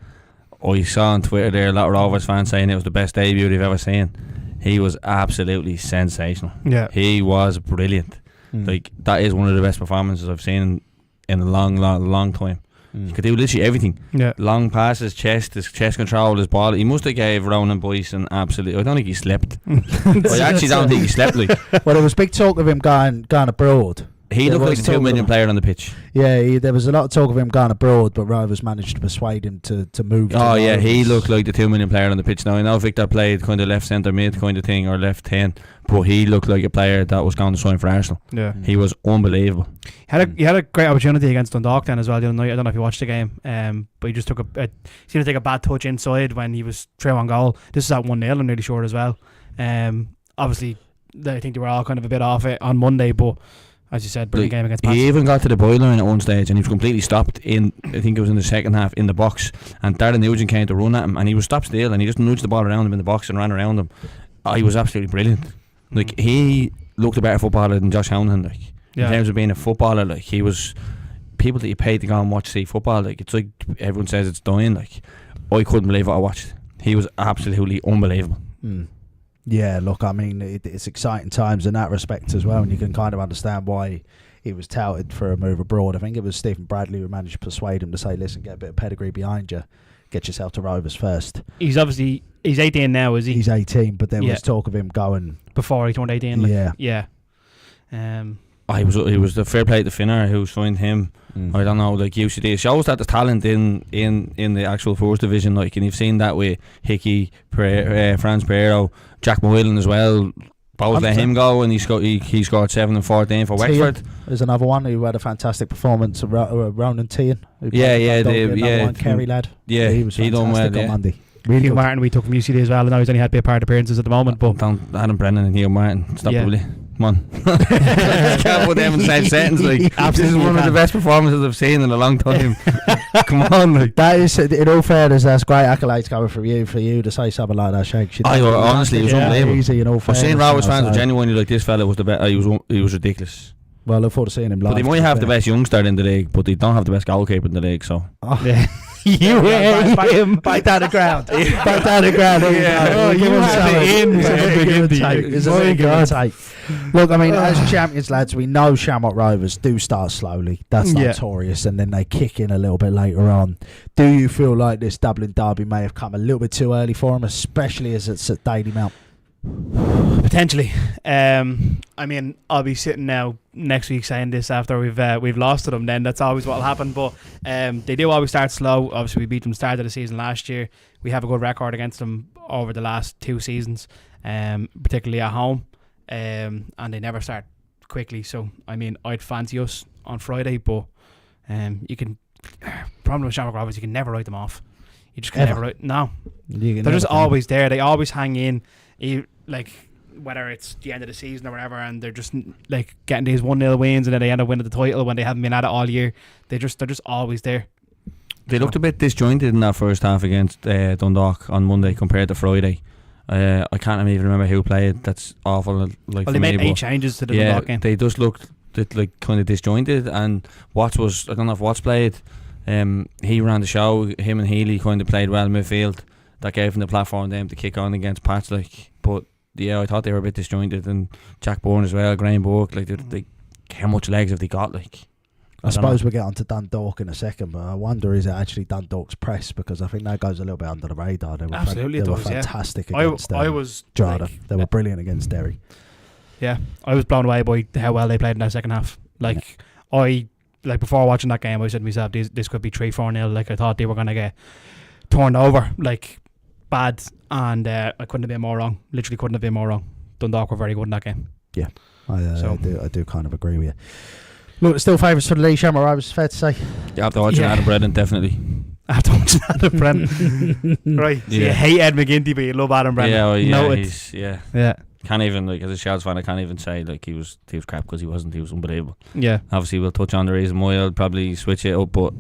[SPEAKER 3] I saw on Twitter there, a lot of Rovers fans saying it was the best debut they've ever seen. He was absolutely sensational. Yeah, he was brilliant. Like, that is one of the best performances I've seen in a long time. He could do literally everything. Yeah, long passes, his chest control, his ball. He must have gave Ronan Boyson absolutely. I don't think he slept. I actually don't think he slept. Like,
[SPEAKER 1] well, there was big talk of him going abroad.
[SPEAKER 3] He looked like the $2 million player on the pitch.
[SPEAKER 1] Yeah, there was a lot of talk of him going abroad, but Rovers managed to persuade him to move.
[SPEAKER 3] Oh yeah, he looked like the $2 million player on the pitch. Now I know Victor played kind of left centre mid kind of thing, or left 10, but he looked like a player that was going to sign for Arsenal. Yeah, he was unbelievable.
[SPEAKER 2] He had a great opportunity against Dundalk then as well the other night. I don't know if you watched the game, but he just took seemed to take a bad touch inside when he was through on goal. This is at 1-0, I'm nearly sure as well. Obviously, I think they were all kind of a bit off it on Monday, but. As you said, brilliant game against Pats.
[SPEAKER 3] He even got to the boiler at one stage and he was completely stopped in, I think it was in the second half, in the box, and Darren Nugent came to run at him and he was stopped still and he just nudged the ball around him in the box and ran around him. He was absolutely brilliant. Like, he looked a better footballer than Josh Houghton, like, in terms of being a footballer. Like, he was, people that you paid to go and watch see football, like, it's like everyone says it's dying. Like, I couldn't believe what I watched. He was absolutely unbelievable.
[SPEAKER 1] Yeah, look, I mean, it's exciting times in that respect as well, and you can kind of understand why he was touted for a move abroad. I think it was Stephen Bradley who managed to persuade him to say, listen, get a bit of pedigree behind you, get yourself to Rovers first.
[SPEAKER 2] He's 18 now, is he?
[SPEAKER 1] He's 18, but there was talk of him going...
[SPEAKER 2] Before he turned 18, like, yeah.
[SPEAKER 3] He was the fair play to Finner who signed him. I don't know, like, UCD. It shows that there's talent in the actual first division, like, and you've seen that with Hickey, Franz Pero, Jack Moylan as well. Both let him go, and he scored 7 and 14 for Wexford.
[SPEAKER 1] There's another one who had a fantastic performance, Ronan Tian. Kerry lad.
[SPEAKER 3] Yeah,
[SPEAKER 1] he was fantastic on Monday.
[SPEAKER 2] Really Hugh Martin we took from UCD as well. I know he's only had a bit of part appearances at the moment, but
[SPEAKER 3] Adam Brennan and Hugh Martin, stop really. Come on. Can't put them in the same sentence. Like, this is one of the best performances I've seen in a long time. Come on, like.
[SPEAKER 1] That is, in all fairness, that's great accolades coming from you, for you to say something like that, Shake.
[SPEAKER 3] Honestly, it was unbelievable.
[SPEAKER 1] Easy, in all fairness,
[SPEAKER 3] I've seen Rovers fans genuinely like, this fella was the best. He was ridiculous.
[SPEAKER 1] Well, I look forward to seeing him live.
[SPEAKER 3] But they might have the best youngster in the league, but they don't have the best goalkeeper in the league, so.
[SPEAKER 1] You him back down the ground. Back down the ground.
[SPEAKER 2] You have
[SPEAKER 1] the in. Look, I mean, as champions, lads, we know Shamrock Rovers do start slowly. That's notorious, and then they kick in a little bit later on. Do you feel like this Dublin Derby may have come a little bit too early for them, especially as it's at Daily Mount?
[SPEAKER 2] Potentially. I mean, I'll be sitting now next week saying this after we've lost to them. Then that's always what'll happen. But they do always start slow. Obviously, we beat them start of the season last year. We have a good record against them over the last 2 seasons, particularly at home. And they never start quickly. So I mean, I'd fancy us on Friday, but you can. Problem with Shamrock Rovers, you can never write them off. You just can never write. No, they're just always there. They always hang in. Like, whether it's the end of the season or whatever, and they're just like getting these 1-0 wins, and then they end up winning the title when they haven't been at it all year. They're just always there.
[SPEAKER 3] They looked a bit disjointed in that first half against Dundalk on Monday compared to Friday. I can't even remember who played. That's awful. Like,
[SPEAKER 2] well, they made 8 changes to the Dundalk game.
[SPEAKER 3] They just looked like kind of disjointed. And I don't know if Watts played. He ran the show. Him and Healy kind of played well midfield. That gave him the platform then to kick on against Pats. But I thought they were a bit disjointed. And Jack Bourne as well, Graham Burke. How much legs have they got?
[SPEAKER 1] I suppose we'll get on to Dundalk in a second, but I wonder, is it actually Dundalk's press? Because I think that goes a little bit under the radar. They were
[SPEAKER 2] Absolutely,
[SPEAKER 1] they were fantastic against
[SPEAKER 2] I was
[SPEAKER 1] Drogheda. They were brilliant against Derry.
[SPEAKER 2] Yeah, I was blown away by how well they played in that second half. Before watching that game, I said to myself, this could be 3-4-0. I thought they were going to get turned over, bad, and I couldn't have been more wrong. Literally couldn't have been more wrong. Dundalk were very good in that game.
[SPEAKER 1] Yeah, I do kind of agree with you. Look, still favourites for the league, Shamrock Rovers, fair to say.
[SPEAKER 3] You have to watch Adam Brennan, definitely.
[SPEAKER 2] After watching Adam Brennan. Right. So you hate Ed McGinty, but you love Adam Brennan.
[SPEAKER 3] Yeah, Can't even, as a Shels fan, I can't even say he was crap, because he wasn't. He was unbelievable.
[SPEAKER 2] Yeah.
[SPEAKER 3] Obviously, we'll touch on the reason why. I'll probably switch it up, but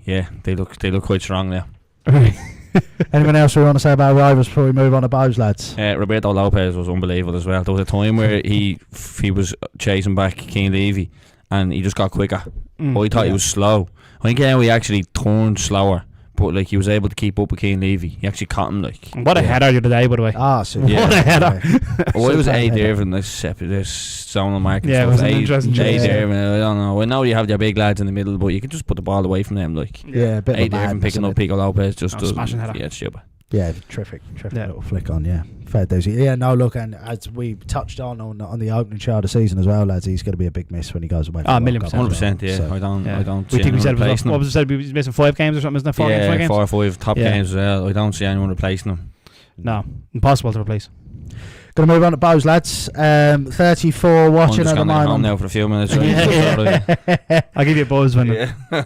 [SPEAKER 3] yeah, they look quite strong now.
[SPEAKER 1] Anyone else we want to say about Rovers before we move on to Bows, lads?
[SPEAKER 3] Roberto Lopez was unbelievable as well. There was a time where he was chasing back Keane Levy, and he just got quicker. I thought he was slow. I think he actually turned slower, but he was able to keep up with Keane Levy. He actually caught him.
[SPEAKER 2] What a header the other day, by the way.
[SPEAKER 1] Super.
[SPEAKER 2] What a header.
[SPEAKER 3] It was A. Dervin, this zonal marking.
[SPEAKER 2] Yeah, it was an interesting choice.
[SPEAKER 3] Dervin, I don't know. I know you have your big lads in the middle, but you can just put the ball away from them.
[SPEAKER 1] A bit of a
[SPEAKER 3] Dervin picking up Pico Lopez just does.
[SPEAKER 2] Smashing header.
[SPEAKER 3] Yeah, it's stupid.
[SPEAKER 1] Yeah, terrific little flick on, fair dues. Yeah, no, look, and as we touched on the opening show of the season as well, lads, he's going to be a big miss when he goes away.
[SPEAKER 3] 100%, yeah. So, I don't see anyone replacing him.
[SPEAKER 2] What was it said? He was missing 5 games or something, isn't it? 4 games?
[SPEAKER 3] 4 or 5 top games as well. I don't see anyone replacing him.
[SPEAKER 2] No, impossible to replace.
[SPEAKER 1] Going to move on to Bows, lads. 34 watching at the moment.
[SPEAKER 3] I'm now for a few minutes.
[SPEAKER 2] I'll give you a buzz when.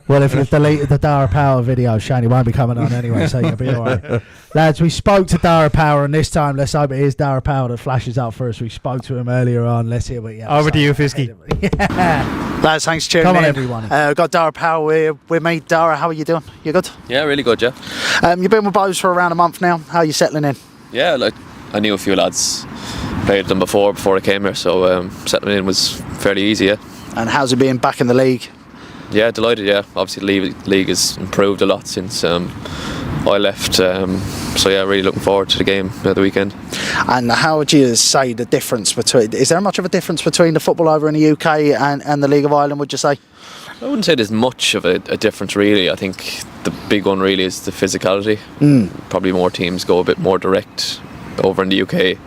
[SPEAKER 1] Well, if you've deleted the Darragh Power video, Shane, he won't be coming on anyway, so you'll be all right. Lads, we spoke to Darragh Power, and this time, let's hope it is Darragh Power that flashes up for us. We spoke to him earlier on. Let's hear what you have
[SPEAKER 2] Over to you, Fisky.
[SPEAKER 1] Lads, thanks for tuning in. Come on, everyone. We've got Darragh Power with me. Darragh, how are you doing? You good?
[SPEAKER 7] Yeah, really good, yeah.
[SPEAKER 1] You've been with Bows for around a month now. How are you settling in?
[SPEAKER 7] Yeah, I knew a few lads, played them before I came here, so settling in was fairly easy, yeah.
[SPEAKER 1] And how's it been back in the league?
[SPEAKER 7] Yeah, delighted, yeah. Obviously the league has improved a lot since I left, so yeah, really looking forward to the game the weekend.
[SPEAKER 1] And how would you say the difference between, is there much of a difference between the football over in the UK and the League of Ireland, would you say?
[SPEAKER 7] I wouldn't say there's much of a difference really. I think the big one really is the physicality. Probably more teams go a bit more direct over in the UK,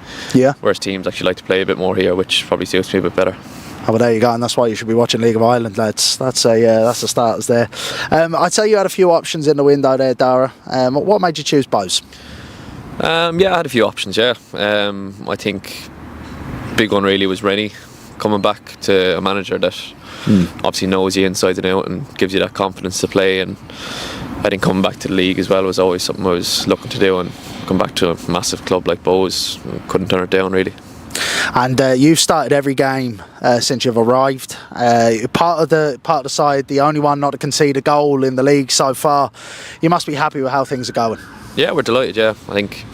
[SPEAKER 7] whereas teams actually like to play a bit more here, which probably suits me a bit better.
[SPEAKER 1] Oh, well, there you go, and that's why you should be watching League of Ireland, lads. That's the starters there. I'd say you had a few options in the window there, Darragh. What made you choose Bows?
[SPEAKER 7] I had a few options, yeah. I think big one really was Rennie coming back to a manager that obviously knows you inside and out and gives you that confidence to play, and I think coming back to the league as well was always something I was looking to do, and come back to a massive club like Bows, couldn't turn it down really.
[SPEAKER 1] And you've started every game since you've arrived. Part of the side, the only one not to concede a goal in the league so far. You must be happy with how things are going.
[SPEAKER 7] Yeah, we're delighted. Yeah, I think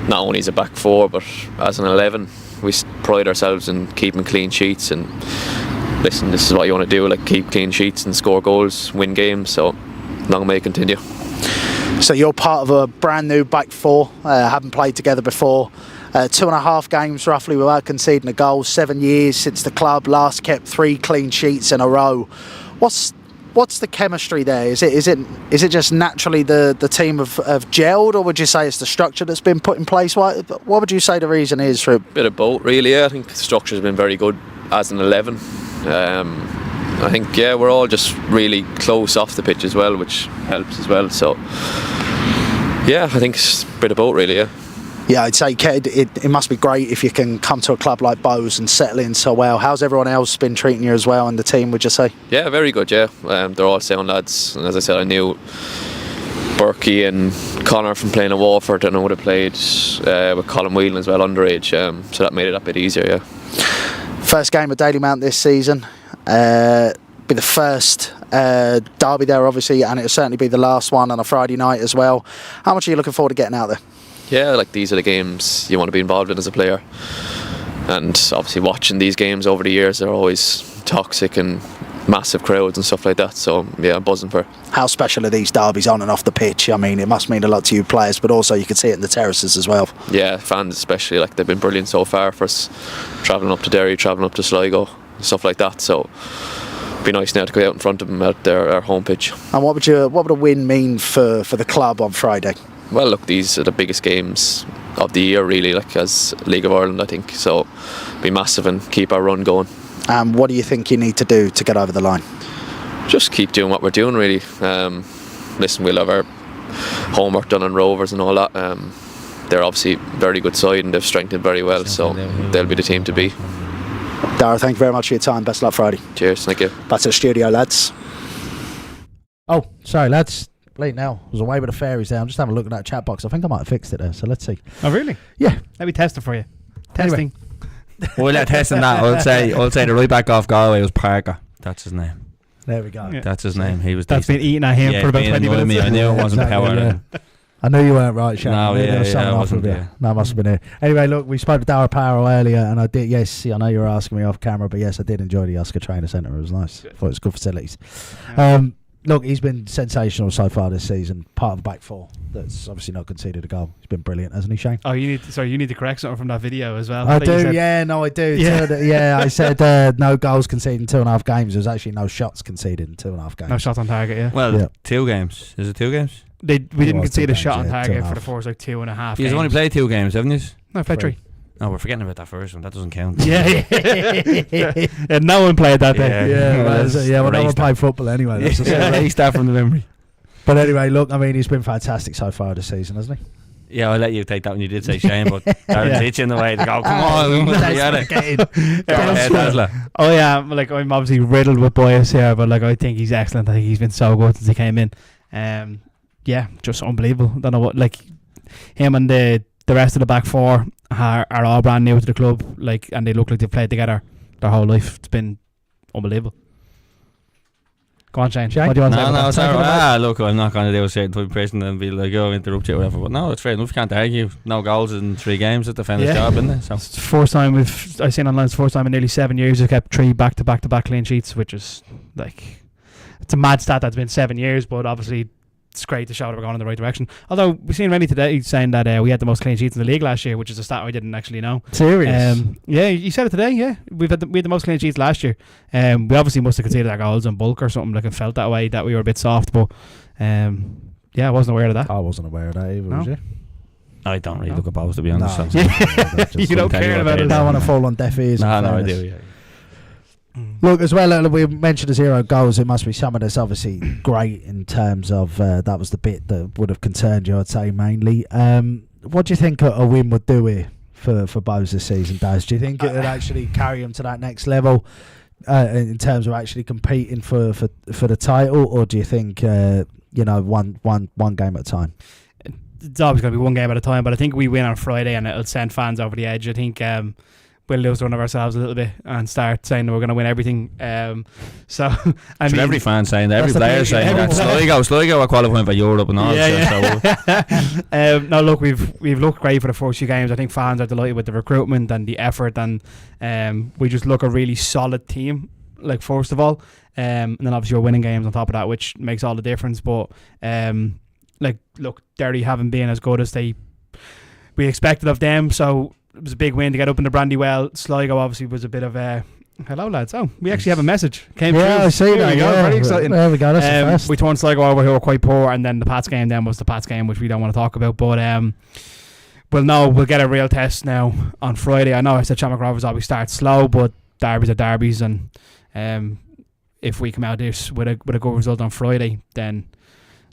[SPEAKER 7] not only is it back 4, but as an 11, we pride ourselves in keeping clean sheets. And listen, this is what you want to do: keep clean sheets and score goals, win games. So long may it continue.
[SPEAKER 1] So you're part of a brand new back 4, haven't played together before. 2.5 games roughly without conceding a goal. 7 years since the club last kept 3 clean sheets in a row. What's the chemistry there? Is it just naturally the team have gelled, or would you say it's the structure that's been put in place? What would you say the reason is for it?
[SPEAKER 7] Bit of both, really. Yeah, I think the structure's been very good as an 11. I think we're all just really close off the pitch as well, which helps as well. So I think it's a bit of both, really.
[SPEAKER 1] Yeah, I'd say it must be great if you can come to a club like Bows and settle in so well. How's everyone else been treating you as well, and the team, would you say? Yeah,
[SPEAKER 7] very good, yeah. They're all sound lads, and as I said, I knew Berkey and Connor from playing at Waterford, and I would have played with Colin Whelan as well, underage, so that made it a bit easier, yeah.
[SPEAKER 1] First game at Dalymount this season. Be the first derby there, obviously, and it'll certainly be the last one on a Friday night as well. How much are you looking forward to getting out there?
[SPEAKER 7] Yeah, like these are the games you want to be involved in as a player, and obviously watching these games over the years, they're always toxic and massive crowds and stuff like that, so yeah, I'm buzzing for it.
[SPEAKER 1] How special are these derbies on and off the pitch? I mean, it must mean a lot to you players, but also you can see it in the terraces as well.
[SPEAKER 7] Yeah, fans especially, like they've been brilliant so far for us, travelling up to Derry, travelling up to Sligo, stuff like that, so it'd be nice now to go out in front of them at our home pitch.
[SPEAKER 1] And what would a win mean for the club on Friday?
[SPEAKER 7] Well, look, these are the biggest games of the year really, like as League of Ireland, I think, so be massive and keep our run going.
[SPEAKER 1] And what do you think you need to do to get over the line?
[SPEAKER 7] Just keep doing what we're doing really. Listen, we'll have our homework done on Rovers and all that. They're obviously a very good side and they've strengthened very well, so they'll be the team to beat.
[SPEAKER 1] Darragh, thank you very much for your time. Best of luck Friday.
[SPEAKER 7] Cheers, thank you.
[SPEAKER 1] Back to the studio, lads. Oh, sorry, lads. Late now. I was away with the fairies there. I'm just having a look at that chat box. I think I might have fixed it there, so let's see.
[SPEAKER 2] Oh, really?
[SPEAKER 1] Yeah.
[SPEAKER 2] Let me test it for you. Testing.
[SPEAKER 1] Anyway.
[SPEAKER 3] Well, testing that, I'll say the right back off Galway was Parker. That's his name.
[SPEAKER 1] There we go.
[SPEAKER 2] Yeah.
[SPEAKER 3] That's his name. He was.
[SPEAKER 2] That's been eating at him for about 20 minutes.
[SPEAKER 3] Me. I knew it wasn't Power.
[SPEAKER 1] Yeah. I knew you weren't right, Shane.
[SPEAKER 3] No, I wasn't.
[SPEAKER 1] No, I must have been here. Anyway, look, we spoke to Daire Power earlier, and I did. Yes, I know you were asking me off camera, but yes, I did enjoy the Oscar Trainer Centre. It was nice. Thought it was good facilities.
[SPEAKER 2] Yeah.
[SPEAKER 1] Look, he's been sensational so far this season. Part of the back four that's obviously not conceded a goal. He's been brilliant, hasn't he, Shane?
[SPEAKER 2] Oh, you need to correct something from that video as well.
[SPEAKER 1] I do. Yeah, no, I do.
[SPEAKER 2] Yeah,
[SPEAKER 1] I said no goals conceded in 2.5 games. There was actually no shots conceded in 2.5 games.
[SPEAKER 2] No shots on target. Yeah.
[SPEAKER 3] Well, 2 games. Is it 2 games?
[SPEAKER 2] We didn't concede a shot on
[SPEAKER 1] yeah,
[SPEAKER 2] target
[SPEAKER 1] 2.5.
[SPEAKER 2] for the first 2.5.
[SPEAKER 3] You've only played 2 games, haven't you?
[SPEAKER 2] No, I played 3.
[SPEAKER 3] No, we're forgetting about that first one. That doesn't count.
[SPEAKER 2] Yeah. And no one played that day.
[SPEAKER 1] Well, no one played football anyway. That's
[SPEAKER 3] Erase that from the memory.
[SPEAKER 1] But anyway, look, I mean, he's been fantastic so far this season, hasn't he?
[SPEAKER 3] Yeah, I'll let you take that when you did say Shane, but Darren's itching the way to go. Come on, get it.
[SPEAKER 2] Oh yeah, like I'm obviously riddled with bias here, but like I think he's excellent. I think he's been so good since he came in. Yeah, just unbelievable. Don't know what, like him and the rest of the back four are all brand new to the club, like, and they look like they've played together their whole life. It's been unbelievable. Go on, Shane. What do you want to say?
[SPEAKER 3] No, it's alright. Look, I'm not going to do a certain type of person and be like, oh, interrupt you or whatever. But no, it's fair enough. You can't argue. No goals in 3 games. It's the defender's job, isn't it? So
[SPEAKER 2] it's the first time I've seen online. It's the first time in nearly 7 years we've kept 3 back-to-back clean sheets, which is like, it's a mad stat that's been 7 years, but obviously it's great to show that we're going in the right direction. Although we've seen Rennie today saying that we had the most clean sheets in the league last year, which is a stat I didn't actually know.
[SPEAKER 1] Serious?
[SPEAKER 2] Yeah, he said it today. Yeah, we had the most clean sheets last year. We obviously must have conceded our goals in bulk or something. Like it felt that way, that we were a bit soft. But yeah, I wasn't aware of that.
[SPEAKER 1] I wasn't aware of that either. Was you?
[SPEAKER 3] I don't really look at balls, to be honest.
[SPEAKER 2] You don't care about it.
[SPEAKER 1] I don't want to fall on deaf ears.
[SPEAKER 3] No, I do. Yeah.
[SPEAKER 1] Look, as well, we mentioned the 0 goals. It must be something that's obviously great in terms of that was the bit that would have concerned you, I'd say, mainly. What do you think a win would do here for Bows this season, Daz? Do you think it would actually carry them to that next level in terms of actually competing for the title, or do you think one game at a time?
[SPEAKER 2] It's always going to be one game at a time, but I think we win on Friday and it'll send fans over the edge. I think we'll lose one of ourselves a little bit and start saying that we're going to win everything. So I mean,
[SPEAKER 3] every fan saying that, every player saying that. Sligo are qualifying for Europe and all.
[SPEAKER 2] So. No, look, we've looked great for the first few games. I think fans are delighted with the recruitment and the effort, and we just look a really solid team. Like, first of all, and then obviously we're winning games on top of that, which makes all the difference. But look, Derry haven't been as good as we expected of them, so it was a big win to get up in the Brandywell. Sligo obviously was a bit of a hello, lads. Oh, we actually have a message. Came through.
[SPEAKER 1] I see that.
[SPEAKER 2] Very exciting.
[SPEAKER 1] There we go. That's the first.
[SPEAKER 2] We turned Sligo over, who were quite poor, and then the Pats game then was the Pats game, which we don't want to talk about. But we'll get a real test now on Friday. I know I said Shamrock Rovers always start slow, but derbies are derbies, and if we come out this with a good result on Friday, then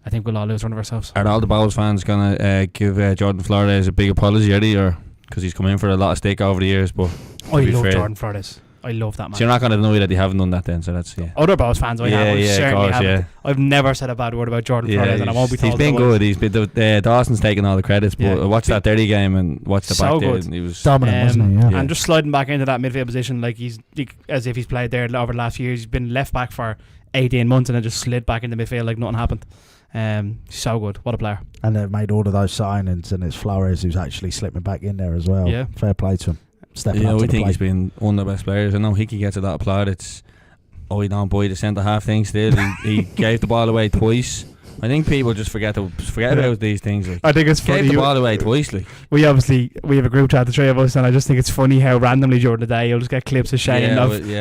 [SPEAKER 2] I think we'll all lose one of ourselves.
[SPEAKER 3] Are all the Bowls fans going to give Jordan Flores a big apology, Eddie, or because he's come in for a lot of stick over the years? But
[SPEAKER 2] I love Jordan Flores. I love that man.
[SPEAKER 3] So you're not going to deny that you haven't done that then, so that's
[SPEAKER 2] other Bowls fans I certainly haven't.
[SPEAKER 3] Yeah.
[SPEAKER 2] I've never said a bad word about Jordan Flores, and I won't be told.
[SPEAKER 3] He's been good. He's been Dawson's taking all the credits, but I watched that Derry game and watched the back there, and he was
[SPEAKER 1] dominant, wasn't he? Yeah.
[SPEAKER 2] And just sliding back into that midfield position, like as if he's played there over the last few years. He's been left back for 18 months and then just slid back into midfield like nothing happened. So good. What a player.
[SPEAKER 1] And they've made all of those signings, and it's Flores who's actually slipping back in there as well.
[SPEAKER 2] Yeah.
[SPEAKER 1] Fair play to him. Stepping up to
[SPEAKER 3] we
[SPEAKER 1] the
[SPEAKER 3] think
[SPEAKER 1] plate.
[SPEAKER 3] he's been one of the best players. I know Hickey gets a lot of applaud. It's he don't buy the centre half thing still. He gave the ball away twice. I think people just forget about these things. Like,
[SPEAKER 2] I think it's funny.
[SPEAKER 3] gave the ball away twice. Like.
[SPEAKER 2] We have a group chat, the three of us, and I just think it's funny how randomly during the day you'll just get clips of Shane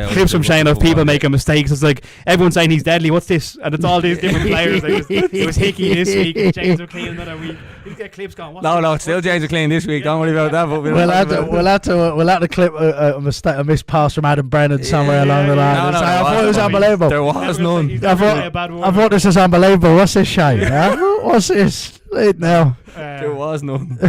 [SPEAKER 2] clips from Shane of people making mistakes. It's like everyone's saying he's deadly. What's this? And it's all these different players. It was Hickey this week, and James McLean another week. You get clips going.
[SPEAKER 3] No, it's still James McLean this week. Don't worry about that. But
[SPEAKER 1] we'll have to clip a missed pass from Adam Brennan somewhere along the line.
[SPEAKER 3] No,
[SPEAKER 1] I thought it was unbelievable.
[SPEAKER 3] There was none.
[SPEAKER 1] I thought this was unbelievable. What's this, Shane? What's this? Now.
[SPEAKER 3] There was none.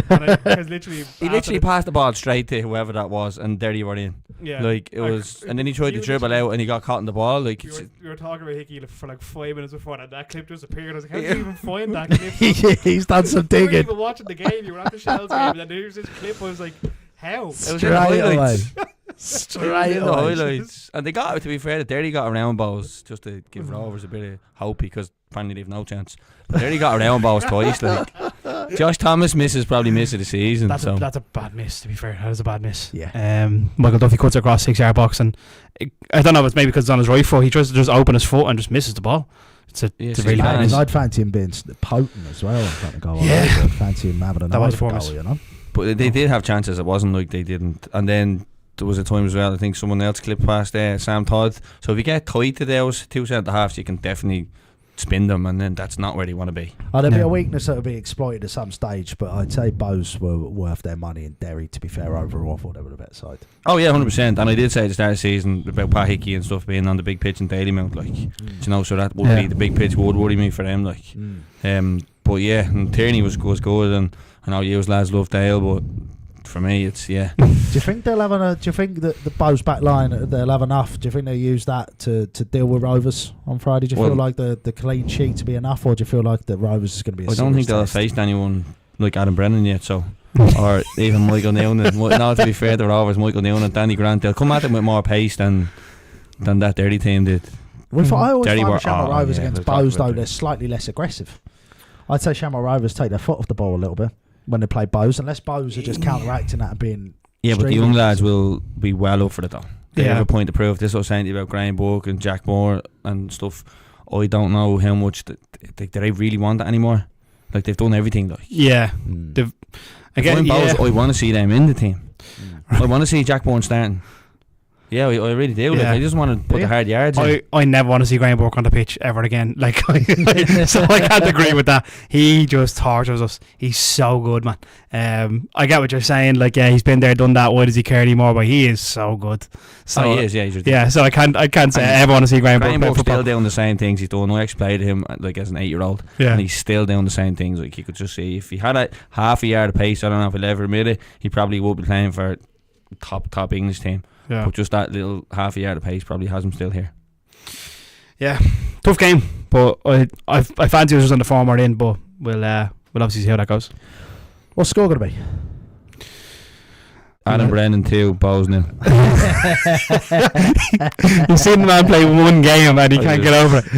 [SPEAKER 3] He literally passed the ball straight to whoever that was, and there you were in.
[SPEAKER 2] Yeah,
[SPEAKER 3] like it was, and then he tried to dribble out, and he got caught in the ball. Like
[SPEAKER 2] we were talking about Hickey for like 5 minutes before that clip just appeared. I was like, how did you even find that clip?
[SPEAKER 1] He's done some digging.
[SPEAKER 2] You weren't even watching the game. You were at the Shels game, and then there's this clip. I was like, how?
[SPEAKER 3] It was in the highlights.
[SPEAKER 1] Straight
[SPEAKER 3] in the highlights. And they got, to be fair, that Derry got around balls just to give Rovers a bit of hope, because apparently they've no chance. But Derry got around balls twice. Like Josh Thomas misses probably miss of the season.
[SPEAKER 2] That's a bad miss, to be fair. That is a bad miss.
[SPEAKER 1] Yeah.
[SPEAKER 2] Michael Duffy cuts across 6-yard box, and I don't know if it's maybe because it's on his right foot. He tries to just open his foot and just misses the ball. It's a really bad miss.
[SPEAKER 1] I'd fancy him being potent as well. I'd fancy him having another goal, you know.
[SPEAKER 3] But they did have chances. It wasn't like they didn't. And then there was a time as well, I think someone else clipped past there, Sam Todd. So if you get tight to those two centre halves, you can definitely spin them, and then that's not where they want to be.
[SPEAKER 1] There'd be a weakness that would be exploited at some stage, but I'd say Bows were worth their money in Derry, to be fair, overall. I thought they were the better side.
[SPEAKER 3] Oh yeah, 100%. And I did say at the start of the season about Pat Hickey and stuff being on the big pitch in Dalymount, like, you know, so that would be the big pitch would worry me for them, like. But yeah, and Tierney was good, and I know you lads love Dale, but for me, it's Do you
[SPEAKER 1] think they'll have do you think that the Bows back line they'll have enough? Do you think they'll use that to deal with Rovers on Friday? Do you feel like the clean sheet to be enough, or do you feel like the Rovers is going to be? I
[SPEAKER 3] don't think they'll have faced anyone like Adam Brennan yet, so or even Michael Noonan. No, to be fair, the Rovers, Michael Noonan, Danny Grant, they'll come at them with more pace than that Derry team did.
[SPEAKER 1] Well, I always
[SPEAKER 3] Derry
[SPEAKER 1] find Shamrock Rovers against Bows though they're slightly less aggressive. I'd say Shamrock Rovers take their foot off the ball a little bit when they play Bows, unless Bows are just counteracting that and being.
[SPEAKER 3] Yeah, but the young lads will be well up for it though. They have a point to prove. This was saying to you about Graham Burke and Jack Moore and stuff. I don't know how much they really want that anymore. Like they've done everything. Like I want to see them in the team. I want to see Jack Moore starting. Yeah, I really do. Like, I just want to put the hard yards in.
[SPEAKER 2] I never want to see Graham Burke on the pitch ever again. Like, so I can't agree with that. He just tortures us. He's so good, man. I get what you're saying. Like, yeah, he's been there, done that. Why does he care anymore? But he is so good. So
[SPEAKER 3] he is. Yeah, he's ridiculous.
[SPEAKER 2] Yeah. So I can't say I ever want to see Graham Burke.
[SPEAKER 3] Burke's still doing the same things he's done. I explained to him like as an 8-year-old, and he's still doing the same things. Like you could just see if he had a half a yard of pace. I don't know if he'll ever admit it. He probably would be playing for top English team. Yeah. But just that little half a yard of pace probably has him still here.
[SPEAKER 2] Yeah, tough game, but I fancy us just on the form we're in, but we'll obviously see how that goes.
[SPEAKER 1] What's the score going to be?
[SPEAKER 3] Adam Brennan 2, Bows 0.
[SPEAKER 2] You've seen the man play one game and he can't get over it.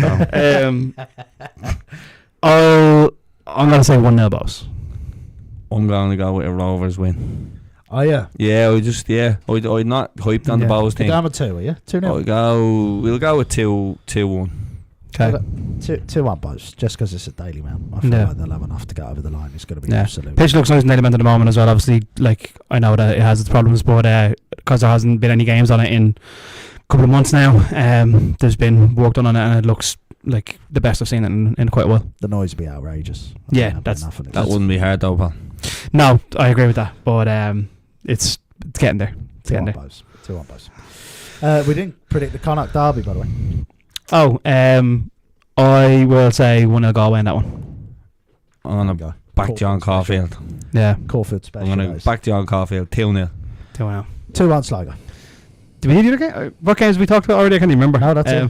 [SPEAKER 2] I'm going to say 1-0 Bows.
[SPEAKER 3] I'm going to go with a Rovers win.
[SPEAKER 1] Oh yeah.
[SPEAKER 3] Yeah, I'm not hyped on the Bows thing.
[SPEAKER 1] You're down with 2, are you? 2-0.
[SPEAKER 3] We'll go with 2-1.
[SPEAKER 1] Okay. 2-1 Bows, just because it's a Dalymount. I feel like they'll have enough to get over the line. It's going to be absolute.
[SPEAKER 2] Pitch looks nice in Dalymount at the moment as well. Obviously, like I know that it has its problems, but because there hasn't been any games on it in a couple of months now, there's been work done on it, and it looks like the best I've seen it in quite a while.
[SPEAKER 1] The noise would be outrageous.
[SPEAKER 3] That wouldn't be hard though, pal.
[SPEAKER 2] No, I agree with that, but it's getting there. It's getting there.
[SPEAKER 1] 2-1 Bows. We didn't predict the Connacht Derby, by the way.
[SPEAKER 2] Oh, I will say 1-0 Galway in that one.
[SPEAKER 3] I'm going to back John Caulfield.
[SPEAKER 2] Yeah.
[SPEAKER 1] Caulfield special.
[SPEAKER 3] I'm going to back John Caulfield 2-0.
[SPEAKER 1] 2-1 Sligo.
[SPEAKER 2] Did we do the what games we talked about already? I can't even remember.
[SPEAKER 1] No, that's it.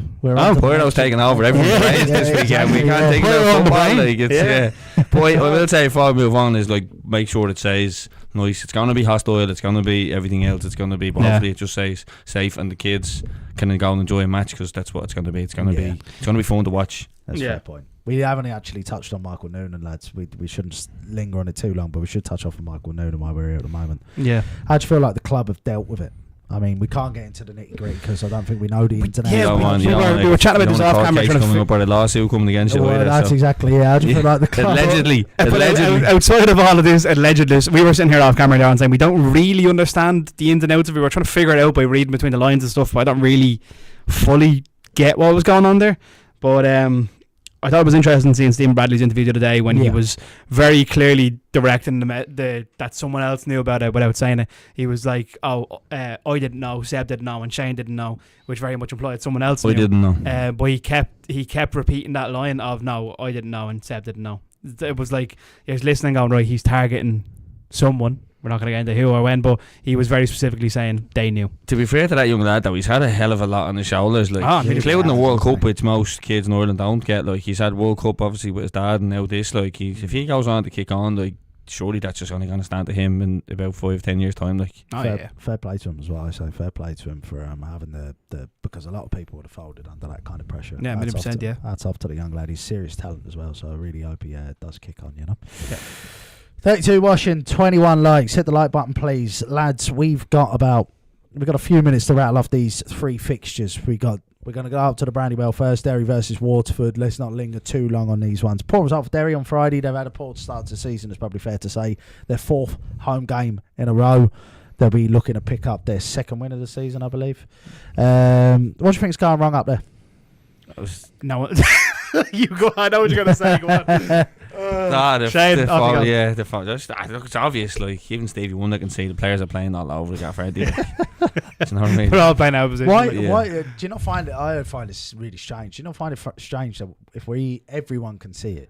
[SPEAKER 3] Pyro's taking over everyone's place this weekend. We can't think about football. Like, it's, But I will say before we move on is like make sure it says nice. It's going to be hostile. It's going to be everything else. It's going to be, but hopefully it just stays safe and the kids can go and enjoy a match, because that's what it's going to be. It's going to be fun to watch.
[SPEAKER 1] That's a fair point. We haven't actually touched on Michael Noonan, lads. We shouldn't linger on it too long, but we should touch off on Michael Noonan while we're here at the moment.
[SPEAKER 2] Yeah.
[SPEAKER 1] How do you feel like the club have dealt with it? I mean, we can't get into the nitty gritty because I don't think we know the ins and outs.
[SPEAKER 2] We were chatting about this off camera.
[SPEAKER 3] Coming up with a lawsuit coming against you.
[SPEAKER 1] That's exactly How do you feel like the club?
[SPEAKER 3] Allegedly.
[SPEAKER 2] Outside of all of this, allegedly, we were sitting here off camera there and saying we don't really understand the ins and outs of it. We were trying to figure it out by reading between the lines and stuff, but I don't really fully get what was going on there. But I thought it was interesting seeing Stephen Bradley's interview the other day when he was very clearly directing that someone else knew about it without saying it. He was like, I didn't know, Seb didn't know, and Shane didn't know, which very much implied someone else knew.
[SPEAKER 3] I didn't know.
[SPEAKER 2] But he kept repeating that line of, no, I didn't know and Seb didn't know. It was like he was listening going, right, he's targeting someone. We're not going to get into who or when, but he was very specifically saying they knew.
[SPEAKER 3] To be fair to that young lad, though, he's had a hell of a lot on his shoulders. Like, including the World Cup, which most kids in Ireland don't get. Like, he's had World Cup obviously with his dad, and now this. Like, if he goes on to kick on, like, surely that's just only going to stand to him in about 5-10 years time. Like,
[SPEAKER 1] fair play to him as well. I say fair play to him for having the because a lot of people would have folded under that kind of pressure.
[SPEAKER 2] Yeah, 100%. Yeah,
[SPEAKER 1] that's off to the young lad. He's serious talent as well. So I really hope he does kick on. You know. Yeah. 32 watching, 21 likes. Hit the like button, please, lads. We've got a few minutes to rattle off these three fixtures. We're going to go up to the Brandywell first. Derry versus Waterford. Let's not linger too long on these ones. Poor result for Derry on Friday. They've had a poor start to the season. It's probably fair to say their fourth home game in a row. They'll be looking to pick up their second win of the season, I believe. What do you think's going wrong up there?
[SPEAKER 2] No, you go. I know what you're going to say. Go on.
[SPEAKER 3] The fault. Look, it's obvious. Like, even Stevie Wonder can see the players are playing all over the gaff already. You know what I mean?
[SPEAKER 2] They're all playing out of position.
[SPEAKER 1] Why? Do you not find it? I find this really strange. Do you not find it strange that if everyone can see it,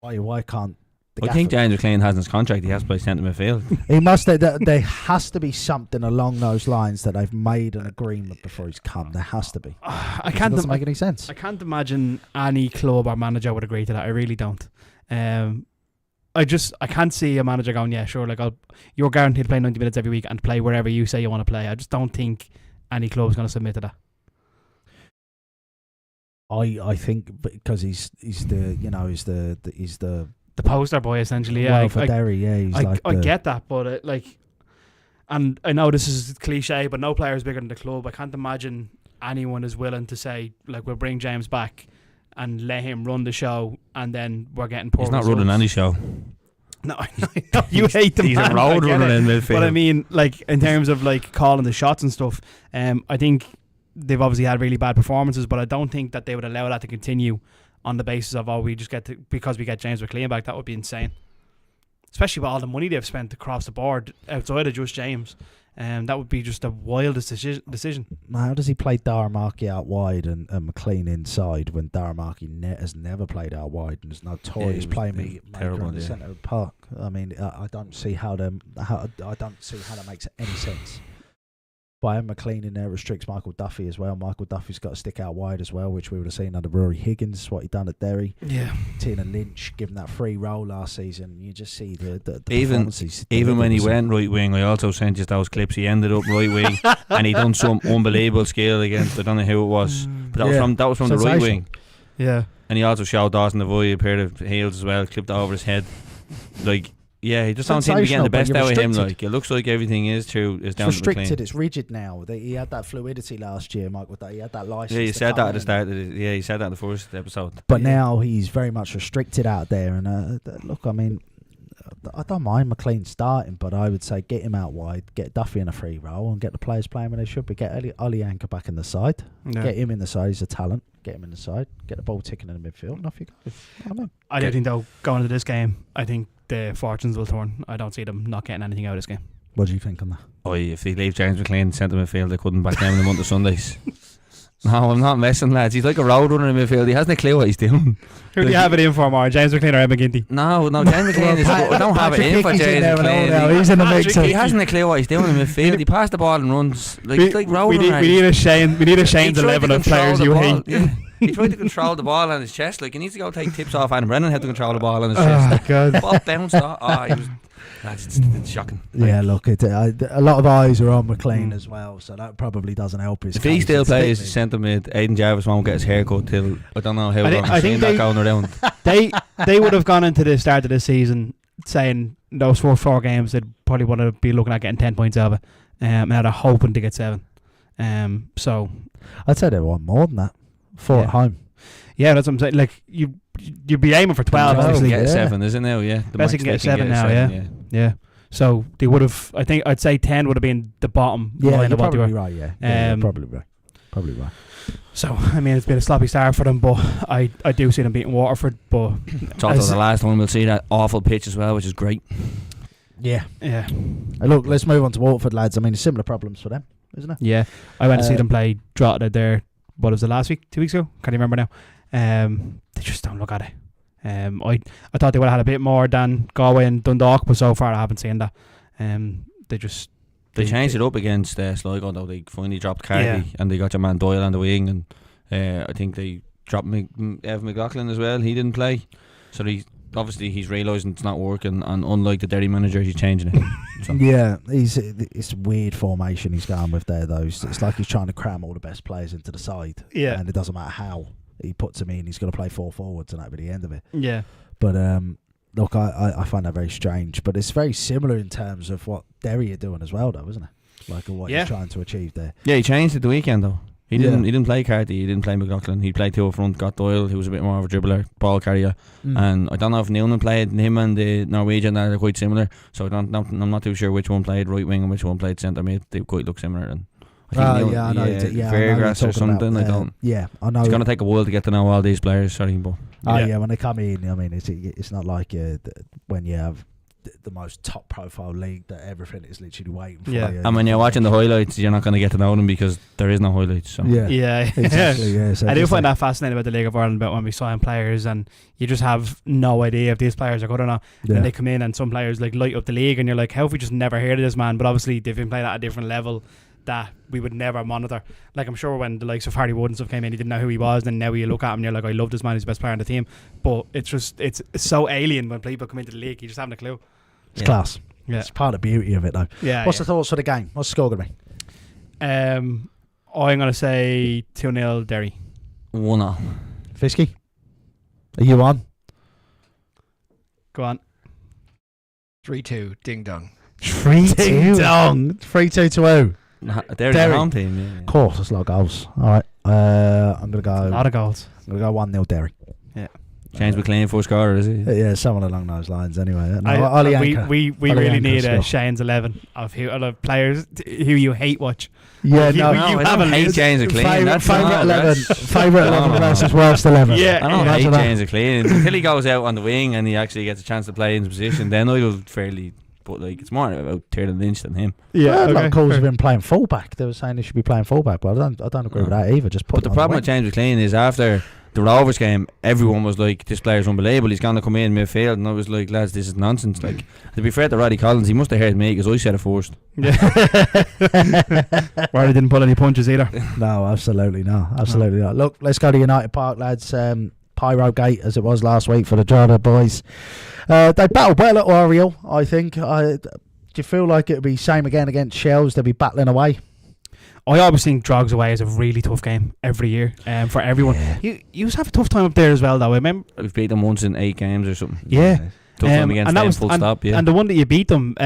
[SPEAKER 1] why can't?
[SPEAKER 3] I think James McLean has in his contract he has to play centre midfield.
[SPEAKER 1] He must. There has to be something along those lines that they've made an agreement before he's come. There has to be. It doesn't make any sense.
[SPEAKER 2] I can't imagine any club or manager would agree to that. I really don't. I can't see a manager going, yeah, sure, like you're guaranteed to play 90 minutes every week and play wherever you say you want to play. I just don't think any club is going to submit to that.
[SPEAKER 1] I think because he's the
[SPEAKER 2] poster boy essentially. Yeah,
[SPEAKER 1] for Derry. Yeah,
[SPEAKER 2] I get that, but and I know this is cliche, but no player is bigger than the club. I can't imagine anyone is willing to say, like, we'll bring James back and let him run the show, and then we're getting poor results.
[SPEAKER 3] He's not running any show.
[SPEAKER 2] No, I know. You hate the
[SPEAKER 3] he's
[SPEAKER 2] man.
[SPEAKER 3] He's a road runner in midfield.
[SPEAKER 2] But I mean, like, in terms of like calling the shots and stuff, I think they've obviously had really bad performances, but I don't think that they would allow that to continue on the basis of because we get James McLean back. That would be insane, especially with all the money they've spent across the board outside of just James. That would be just the wildest decision.
[SPEAKER 1] How does he play Darragh out wide and McLean inside when Darragh has never played out wide and is notorious playmaker in the centre of the park? I mean, I don't see how that makes any sense. By McLean in there restricts Michael Duffy as well. Michael Duffy's got to stick out wide as well, which we would have seen under Rory Higgins, what he done at Derry.
[SPEAKER 2] Yeah.
[SPEAKER 1] Tina Lynch given that free role last season. You just see the
[SPEAKER 3] performances. Even when he went right wing, I also sent you those clips. He ended up right wing and he done some unbelievable skill against, I don't know who it was, but that was from the right wing.
[SPEAKER 2] Yeah.
[SPEAKER 3] And he also showed Dawson the Void a pair of heels as well, clipped over his head. Like, yeah, he just don't seem to be getting the best out of him. Like, it looks like everything is down to
[SPEAKER 1] restricted. It's rigid now. He had that fluidity last year, Mike. With that, he had that license.
[SPEAKER 3] Yeah, you said that at the start. He said that in the first episode.
[SPEAKER 1] But now he's very much restricted out there. And look, I mean, I don't mind McLean starting, but I would say get him out wide, get Duffy in a free role, and get the players playing when they should be. Get Ollie Anker back in the side. Yeah. Get him in the side. He's a talent. Get him in the side. Get the ball ticking in the midfield, and off you go.
[SPEAKER 2] I don't think they'll go into this game. I think the fortunes will turn. I don't see them not getting anything out of this game.
[SPEAKER 1] What do you think on that?
[SPEAKER 3] If they leave James McLean centre midfield, they couldn't back down in the month of Sundays. No, I'm not messing, lads. He's like a road runner in midfield. He hasn't a clue what he's doing.
[SPEAKER 2] Who do you have it in for, Mar? James McLean or Ed McGinty?
[SPEAKER 3] No, James McLean is. I don't have it in for James McLean.
[SPEAKER 1] He's in the mix.
[SPEAKER 3] He hasn't a clue what he's doing in midfield. He passed the ball and runs like road runner.
[SPEAKER 2] We need a Shane's 11 of players you hate.
[SPEAKER 3] Yeah. He tried to control the ball on his chest. Like, he needs to go take tips off Adam Brennan how to control the ball on his chest.
[SPEAKER 1] God.
[SPEAKER 3] The ball bounced off. It's shocking.
[SPEAKER 1] Yeah, look, a lot of eyes are on McLean as well, so that probably doesn't help his
[SPEAKER 3] If
[SPEAKER 1] case.
[SPEAKER 3] he still
[SPEAKER 1] It's
[SPEAKER 3] plays
[SPEAKER 1] big.
[SPEAKER 3] centre mid, Aidan Jarvis won't get his haircut till I don't know how long.
[SPEAKER 2] I think
[SPEAKER 3] that going around.
[SPEAKER 2] They would have gone into the start of the season saying those first 4 games they'd probably want to be looking at getting 10 points out of it, and they're hoping to get 7. So
[SPEAKER 1] I'd say they want more than that. 4 at home.
[SPEAKER 2] Yeah, that's what I'm saying. Like you'd be aiming for 12, obviously.
[SPEAKER 3] Get 7, isn't it now? Yeah, the
[SPEAKER 2] best you can get 7 now. Yeah. So they would have. I think I'd say 10 would have been the bottom line of what they were.
[SPEAKER 1] Right. Yeah, probably right.
[SPEAKER 2] So I mean, it's been a sloppy start for them, but I do see them beating Waterford. But
[SPEAKER 3] it's also the last one we'll see that awful pitch as well, which is great.
[SPEAKER 2] Yeah.
[SPEAKER 1] Look, let's move on to Waterford, lads. I mean, similar problems for them, isn't it?
[SPEAKER 2] Yeah, I went to see them play Drogheda there. What was it, last week? 2 weeks ago? Can't remember now. They just don't look at it. I thought they would have had a bit more than Galway and Dundalk, but so far I haven't seen that. They
[SPEAKER 3] changed it up against Sligo, though. They finally dropped Carty and they got your man Doyle on the wing, and I think they dropped Evan McLaughlin as well. He didn't play, so he's realising it's not working, and unlike the Derry manager, he's changing it. So.
[SPEAKER 1] Yeah, it's a weird formation he's going with there, though. It's like he's trying to cram all the best players into the side, and it doesn't matter how he puts them in. He's going to play 4 forwards, and that'll be the end of it.
[SPEAKER 2] Yeah,
[SPEAKER 1] but look, I find that very strange, but it's very similar in terms of what Derry are doing as well, though, isn't it? Like what he's trying to achieve there.
[SPEAKER 3] Yeah, he changed it the weekend though. He didn't play Carty, he didn't play McLaughlin. He played 2 up front, got Doyle, who was a bit more of a dribbler, ball carrier, and I don't know if Noonan played. Him and the Norwegian are quite similar, so I'm not too sure which one played right wing and which one played centre mid. They quite look similar, and I think
[SPEAKER 1] I know.
[SPEAKER 3] Fairgrass or something.
[SPEAKER 1] I know.
[SPEAKER 3] It's going to take a while to get to know all these players. Sorry, but
[SPEAKER 1] when they come in, I mean, it's not like when you have the most top profile league that everything is literally waiting for.
[SPEAKER 3] Yeah, and when you're watching the highlights, you're not going to get to know them because there is no highlights. So.
[SPEAKER 2] Yeah,
[SPEAKER 1] exactly. Yeah, so
[SPEAKER 2] I do find that fascinating about the League of Ireland, about when we sign players and you just have no idea if these players are good or not. And they come in and some players like light up the league, and you're like, how have we just never heard of this man? But obviously they've been playing at a different level that we would never monitor. Like, I'm sure when the likes of Harry Wood and stuff came in, he didn't know who he was, and now you look at him and you're like, I love this man, he's the best player on the team. But it's so alien when people come into the league, you just haven't a clue.
[SPEAKER 1] It's class. Yeah. It's part of the beauty of it, though.
[SPEAKER 2] Yeah.
[SPEAKER 1] What's the thoughts for the game? What's the score going to be?
[SPEAKER 2] I'm going to say 2-0 Derry.
[SPEAKER 3] 1-0.
[SPEAKER 1] Fisky? Are you on?
[SPEAKER 2] Go on.
[SPEAKER 6] 3-2 ding dong.
[SPEAKER 1] 3-2 ding dong. 3-2 to who?
[SPEAKER 3] Derry home team. Yeah.
[SPEAKER 1] Of course, that's a lot of goals. All right. I'm going to go.
[SPEAKER 2] A lot of goals.
[SPEAKER 1] I'm going to go 1-0 Derry.
[SPEAKER 2] Yeah.
[SPEAKER 3] James McLean for scorer, is he?
[SPEAKER 1] Yeah, someone along those lines. Anyway,
[SPEAKER 2] we really need Shane's 11 of players who you hate watch.
[SPEAKER 1] Yeah,
[SPEAKER 3] you haven't hate James McLean.
[SPEAKER 1] Favourite 11 versus worst 11.
[SPEAKER 3] Yeah, I don't hate James McLean until he goes out on the wing and he actually gets a chance to play in his position. Then I'll fairly. But it's more about Tiernan Lynch than him.
[SPEAKER 1] Yeah, a lot of calls have been playing fullback. They were saying they should be playing fullback, but I don't agree with that either. But
[SPEAKER 3] the problem with James McLean is after the Rovers game, everyone was like, this player's unbelievable, he's going to come in midfield, and I was like, lads, this is nonsense. Like, to be fair to Roddy Collins, he must have heard me because I said it first.
[SPEAKER 2] Yeah. Roddy didn't pull any punches either.
[SPEAKER 1] No, absolutely not. Look, let's go to United Park, lads. Pyro Gate, as it was last week for the Drogheda boys. They battled well at Oriel, I think. Do you feel like it would be same again against Shels? They'll be battling away?
[SPEAKER 2] I always think Drogs away is a really tough game every year for everyone. You used to have a tough time up there as well, though. I remember
[SPEAKER 3] we've beat them once in 8 games or something.
[SPEAKER 2] Yeah.
[SPEAKER 3] Tough time against them, full stop. Yeah.
[SPEAKER 2] And the one that you beat them,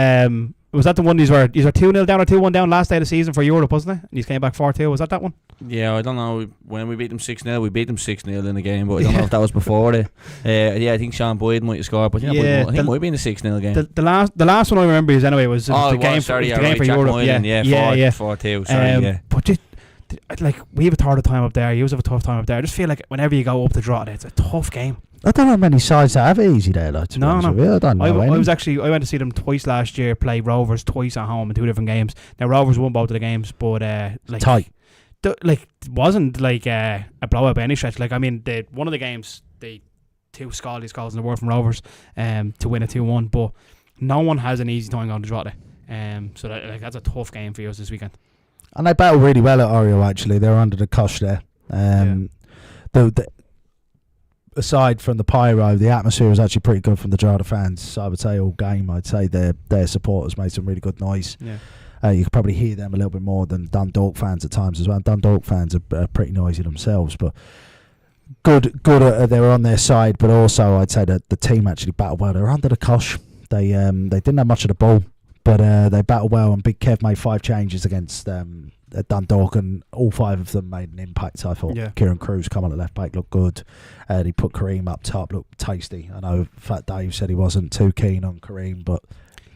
[SPEAKER 2] was that the one these were 2-0 down or 2-1 down last day of the season for Europe, wasn't it? And you came back 4-2. Was that one?
[SPEAKER 3] Yeah, I don't know. When we beat them 6-0, we beat them 6-0 in the game, but I don't know if that was before it. Yeah, I think Sean Boyd might have scored, but I think it might have been a 6-0 game.
[SPEAKER 2] The last one I remember is anyway was the game for Europe.
[SPEAKER 3] Moylan, 4-2. Sorry, yeah.
[SPEAKER 2] But like, we have a hard time up there. You have a tough time up there. I just feel like whenever you go up the Drogheda, it's a tough game.
[SPEAKER 1] I don't know many sides that have it easy there, like, to be honest with you. I don't know.
[SPEAKER 2] I went to see them twice last year play Rovers twice at home in 2 different games. Now Rovers won both of the games, but
[SPEAKER 1] tight.
[SPEAKER 2] It wasn't like a blowout by any stretch. Like, I mean, one of the games, they 2 scaldiest goals in the world from Rovers to win a 2-1, but no one has an easy time on the Drogheda. So that's a tough game for you this weekend.
[SPEAKER 1] And they battled really well at Oriel, actually. They were under the cosh there. aside from the pyro, the atmosphere was actually pretty good from the Drogheda fans. So I would say all game, I'd say their supporters made some really good noise.
[SPEAKER 2] Yeah.
[SPEAKER 1] You could probably hear them a little bit more than Dundalk fans at times as well. Dundalk fans are pretty noisy themselves, but good. They were on their side, but also I'd say that the team actually battled well. They were under the cosh. They didn't have much of the ball, but they battled well. And Big Kev made 5 changes against Dundalk, and all 5 of them made an impact. I thought Kieran Cruz come on at left back, looked good. He put Kareem up top, looked tasty. I know Fat Dave said he wasn't too keen on Kareem, but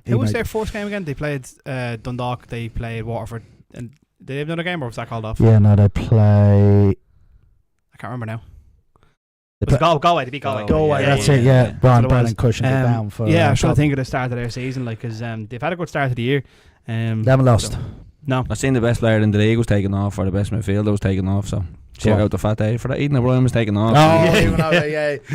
[SPEAKER 2] who was their first game again? They played Dundalk, they played Waterford, and did they have another game, or was that called off?
[SPEAKER 1] Yeah, no, they play.
[SPEAKER 2] I can't remember now. It was Galway. They beat Galway.
[SPEAKER 1] Galway, that's it. Yeah, Brian Brennan cushioned it down for.
[SPEAKER 2] Yeah, I'm trying to think of the start of their season, like, because they've had a good start of the year.
[SPEAKER 1] They haven't lost.
[SPEAKER 2] No,
[SPEAKER 3] I seen the best player in the league was taken off, or the best midfielder was taken off. So shout out to Fat Dave for that. Eden O'Brien was taken off.
[SPEAKER 1] He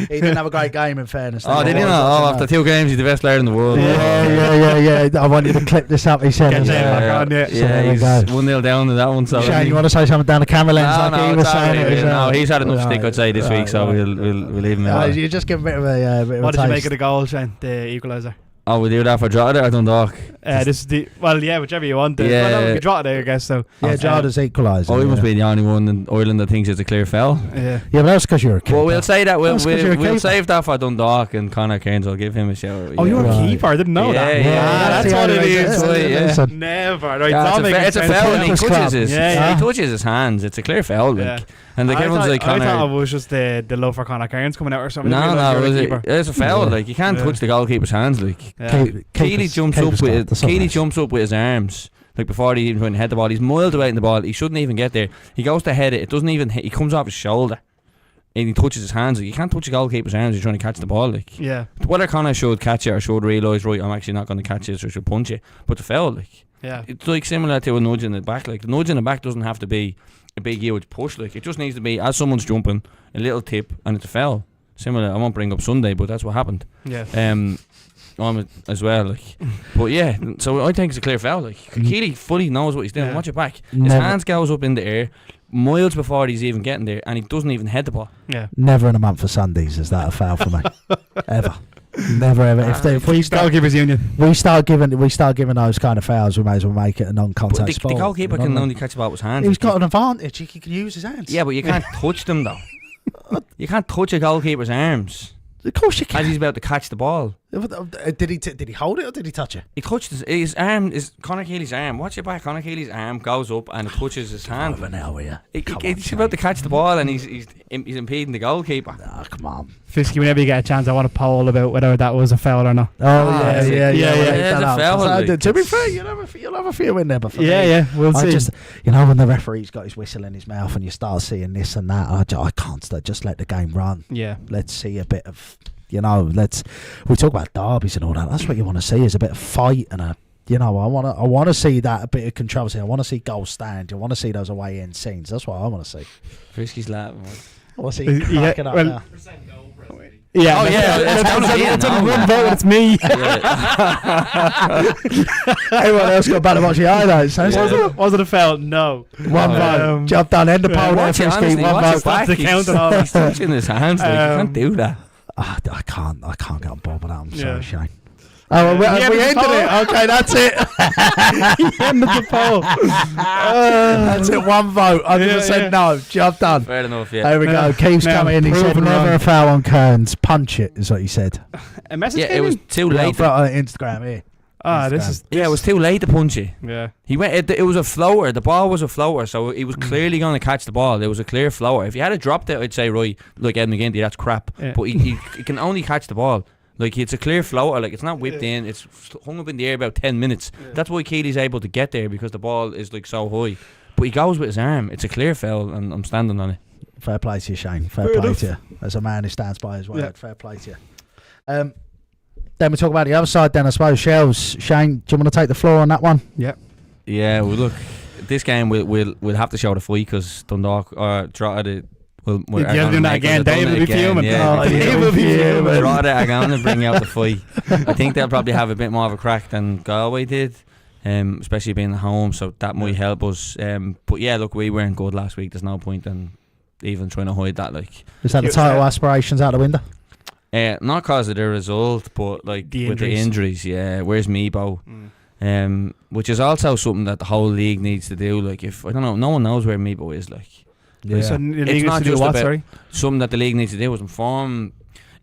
[SPEAKER 1] didn't have a great game in fairness.
[SPEAKER 3] Did he not? After 2 games, he's the best player in the world.
[SPEAKER 1] Yeah. I want you to clip this up. He said,
[SPEAKER 3] he's 1-0 down to that one. So
[SPEAKER 1] Shane, you want to say something down the camera lens?
[SPEAKER 3] No, he's had enough stick, I'd say, this week. So we'll leave him.
[SPEAKER 1] You just give him a bit of a.
[SPEAKER 2] What did you make of the goal, Shane? The equaliser.
[SPEAKER 3] Oh, we do that for Drogheda or Dundalk?
[SPEAKER 2] This is whichever you want.
[SPEAKER 3] Yeah,
[SPEAKER 2] we Drogheda, I guess. So
[SPEAKER 1] Drogheta's equaliser.
[SPEAKER 3] We must be the only one in Ireland that thinks it's a clear foul.
[SPEAKER 1] Yeah, but that's because you're a keeper.
[SPEAKER 3] Well, we'll say that we'll save that for Dundalk, and Connor Cairns will give him a shout.
[SPEAKER 2] Oh, you're a keeper? I didn't know that.
[SPEAKER 3] Yeah, that's what it is.
[SPEAKER 2] Never.
[SPEAKER 3] It's a foul, and he touches his hands. It's a clear foul. And everyone's like, Connor.
[SPEAKER 2] I thought it was just the love for Connor Cairns coming out or something.
[SPEAKER 3] No, it's a foul. Like, you can't touch the goalkeeper's hands. Like, Keely jumps up with his arms. Like, before he even head the ball, he's miles away in the ball. He shouldn't even get there. He goes to head it. It doesn't even hit. He comes off his shoulder, and he touches his hands. Like, you can't touch a goalkeeper's hands. You're trying to catch the ball. Like, whether Connor should catch it or should realise, right, I'm actually not going to catch it, so I should punch it. But the foul, like, it's like similar to a nudge in the back. Like, the nudge in the back doesn't have to be a big huge push. Like, it just needs to be, as someone's jumping, a little tip, and it's a foul. Similar. I won't bring up Sunday, but that's what happened. As well, like. But yeah, so I think it's a clear foul. Like, Keely fully knows what he's doing. Watch it back. His hands goes up in the air miles before he's even getting there, and he doesn't even head the ball.
[SPEAKER 1] Never in a month for Sundays is that a foul for me. Ever. Never ever. If we start
[SPEAKER 2] goalkeepers union,
[SPEAKER 1] we start giving those kind of fouls, we may as well make it a non-contact sport.
[SPEAKER 3] The goalkeeper can only catch the ball with his hands.
[SPEAKER 1] He's got an advantage. He can use his hands.
[SPEAKER 3] Yeah, but you can't touch them though. You can't touch a goalkeeper's arms.
[SPEAKER 1] Of course you can.
[SPEAKER 3] As he's about to catch the ball.
[SPEAKER 1] Did he hold it or did he touch it?
[SPEAKER 3] He touched his arm. Is Conor Keely's arm. Watch it back. Conor Keely's arm goes up and it touches his hand. He's about to catch the ball and he's impeding the goalkeeper.
[SPEAKER 1] Oh, come on.
[SPEAKER 2] Fisky, whenever you get a chance, I want to poll about whether that was a foul or not.
[SPEAKER 1] Yeah.
[SPEAKER 3] It's a foul.
[SPEAKER 1] To be fair, you'll have a few in there. But
[SPEAKER 2] we'll see.
[SPEAKER 1] Just, when the referee's got his whistle in his mouth and you start seeing this and that, I can't just let the game run.
[SPEAKER 2] Yeah.
[SPEAKER 1] Let's see a bit of. We talk about derbies and all that. That's what you want to see, is a bit of fight and I want to see that, a bit of controversy. I want to see goals stand. I want to see those away end scenes. That's what I want to see.
[SPEAKER 3] Frisky's laughing.
[SPEAKER 1] What's he cracking up now?
[SPEAKER 2] Yeah.
[SPEAKER 3] Oh yeah,
[SPEAKER 2] it's on one vote. It's me.
[SPEAKER 1] Everyone else got bad at watching highlights.
[SPEAKER 2] Was it a foul? No.
[SPEAKER 1] One vote. Job done. End the poll there, Fisky. One vote.
[SPEAKER 3] That's the count and all. He's touching his hands. Like, you can't do that.
[SPEAKER 1] I can't get on board with that. I'm sorry, Shane. Oh, we ended it. Okay, that's it.
[SPEAKER 2] He ended the poll.
[SPEAKER 1] That's it. One vote. 100% no. Job done.
[SPEAKER 3] Fair enough. Yeah.
[SPEAKER 1] There we go. Keith's coming in. He said never a foul on Kearns. Punch it is what he said.
[SPEAKER 2] A message.
[SPEAKER 3] Yeah, it was too late.
[SPEAKER 1] Instagram here.
[SPEAKER 3] It was too late to punch it.
[SPEAKER 2] Yeah.
[SPEAKER 3] He went. It was a floater. The ball was a floater, so he was clearly going to catch the ball. It was a clear floater. If he had dropped it, I'd say, right, like Ed McGinty, that's crap. Yeah. But he can only catch the ball. Like, it's a clear floater. Like, it's not whipped in. It's hung up in the air about 10 minutes. Yeah. That's why Keely's able to get there, because the ball is like so high. But he goes with his arm. It's a clear foul, and I'm standing on it.
[SPEAKER 1] Fair play to you, Shane. Fair play to you. As a man who stands by his word, fair play to you. Then we talk about the other side then, I suppose. Shels, Shane, do you want to take the floor on that one?
[SPEAKER 2] Yeah.
[SPEAKER 3] Yeah, well, look, this game we'll have to show the fight, because Dundalk or Drogheda will
[SPEAKER 2] doing that again. Dave will be fuming.
[SPEAKER 3] Dave will be fuming. Drogheda are going to bring out the fight. I think they'll probably have a bit more of a crack than Galway did, especially being at home, so that might help us. But yeah, look, we weren't good last week. There's no point in even trying to hide that. Like,
[SPEAKER 1] is that the title aspirations out the window?
[SPEAKER 3] Not because of the result, but like with the injuries. Yeah, where's Meebo? Which is also something that the whole league needs to do. Like, if I don't know, no one knows where Meebo is. Like,
[SPEAKER 2] so it's not just about
[SPEAKER 3] something that the league needs to do is inform.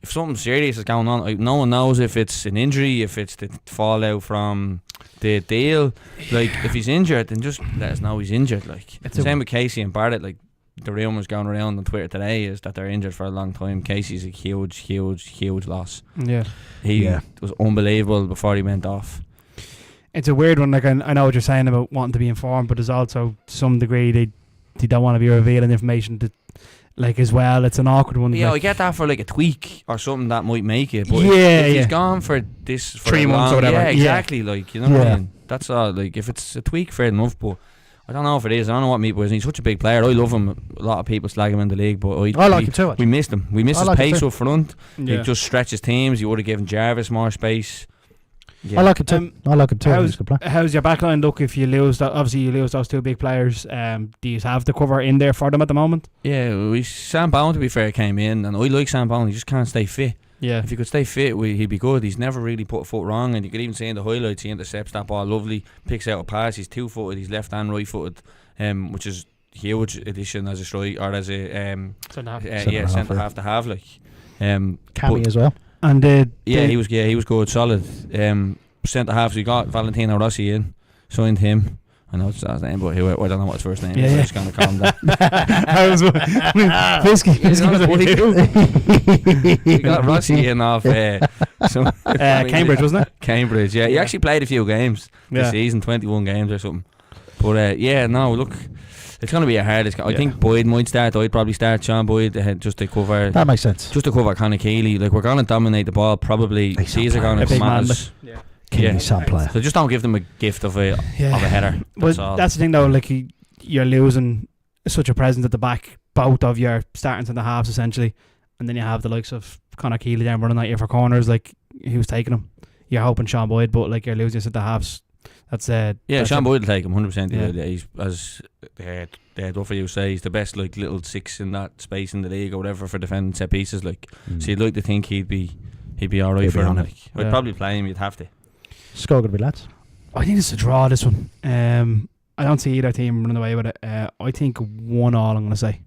[SPEAKER 3] If something serious is going on, like, no one knows if it's an injury, if it's the fallout from the deal. Like, if he's injured, then just let us know he's injured. Like, it's the same with Casey and Barrett. Like, the rumours going around on Twitter today is that they're injured for a long time. Casey's a huge loss.
[SPEAKER 2] Yeah,
[SPEAKER 3] he was unbelievable before he went off.
[SPEAKER 2] It's a weird one. Like, I know what you're saying about wanting to be informed, but there's also to some degree they don't want to be revealing information that, like, as well. It's an awkward one.
[SPEAKER 3] Yeah,
[SPEAKER 2] like,
[SPEAKER 3] I get that for like a tweak or something that might make it. But
[SPEAKER 2] yeah,
[SPEAKER 3] if he's gone for this for
[SPEAKER 2] 3 months or whatever.
[SPEAKER 3] Yeah, exactly. Like, you know what I mean? That's all. Like, if it's a tweak, fair enough. But I don't know if it is. I don't know what Meebo is. He's such a big player. I love him. A lot of people slag him in the league, but I
[SPEAKER 1] like him too.
[SPEAKER 3] We missed him. We missed his pace up front.
[SPEAKER 2] Yeah.
[SPEAKER 3] He just stretches teams. You would have given Jarvis more space. Yeah.
[SPEAKER 1] I like him too.
[SPEAKER 2] How's your backline look if you lose that? Obviously, you lose those 2 big players. Do you have the cover in there for them at the moment?
[SPEAKER 3] Yeah, Sam Bowen, to be fair, came in, and I like Sam Bowen. He just can't stay fit.
[SPEAKER 2] Yeah,
[SPEAKER 3] if he could stay fit, he'd be good. He's never really put a foot wrong, and you could even see in the highlights he intercepts that ball lovely, picks out a pass. He's 2-footed. He's left and right footed, which is huge addition as a strike or as a centre half to have. Like,
[SPEAKER 1] Cammy as well.
[SPEAKER 2] And
[SPEAKER 3] he was good, solid. Centre halves, we got Valentino Rossi in, signed him. I know it's his name, but I don't know what his first name is. I'm just going to call him that.
[SPEAKER 2] Fisky.
[SPEAKER 3] We got Rossi in off
[SPEAKER 2] Cambridge, wasn't it?
[SPEAKER 3] Cambridge, yeah. He actually played a few games this season, 21 games or something. But look, it's going to be a hard. I think Boyd might start. I'd probably start Sean Boyd just to cover.
[SPEAKER 1] That makes sense.
[SPEAKER 3] Just to cover Conor Keeley. Like, we're going to dominate the ball. Probably these are going to come at us.
[SPEAKER 1] Player.
[SPEAKER 3] So just don't give them a gift of a header.
[SPEAKER 2] That's the thing though. Like, you're losing such a presence at the back, both of your starting centre halves essentially, and then you have the likes of Conor Keeley down running at you for corners. Like, who's taking them? You're hoping Sean Boyd, but like, you're losing centre halves. That's
[SPEAKER 3] Sean Boyd will take him 100%. Yeah. He's, as Duffy you say, he's the best like little 6 in that space in the league or whatever for defending set pieces. Like, so you'd like to think he'd be alright for him. Like, I'd probably play him. You'd have to.
[SPEAKER 1] Score going to be, lads?
[SPEAKER 2] I think it's a draw, this one. I don't see either team running away with it. I think 1-all, I'm going to say.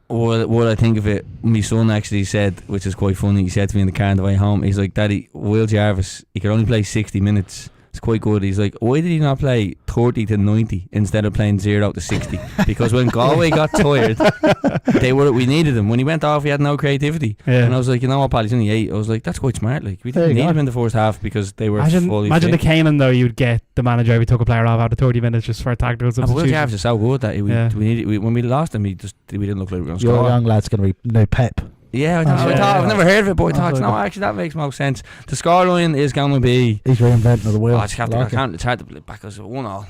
[SPEAKER 3] What I think of it, my son actually said, which is quite funny, he said to me in the car on the way home, he's like, Daddy, Will Jarvis, he could only play 60 minutes. It's quite good. He's like, why did he not play 30 to 90 instead of playing 0 to 60? Because when Galway got tired, we needed him. When he went off, he had no creativity. Yeah. And I was like, you know what, Pal, he's only 8. I was like, that's quite smart. Like, we didn't need him in the first half because they were fully
[SPEAKER 2] Imagine
[SPEAKER 3] fit.
[SPEAKER 2] the Canaan though, you'd get the manager if he took a player off after 30 minutes just for a tactical substitution.
[SPEAKER 3] Will Jarvis is so good that when we lost him, we didn't look like we were going to score.
[SPEAKER 1] Your young lad's going to be no Pep.
[SPEAKER 3] Yeah, I thought I've never heard of it, but I thought, no, actually that makes more sense. The scoreline is going to be...
[SPEAKER 1] He's reinventing the wheel.
[SPEAKER 3] It's hard to play back as a 1-all.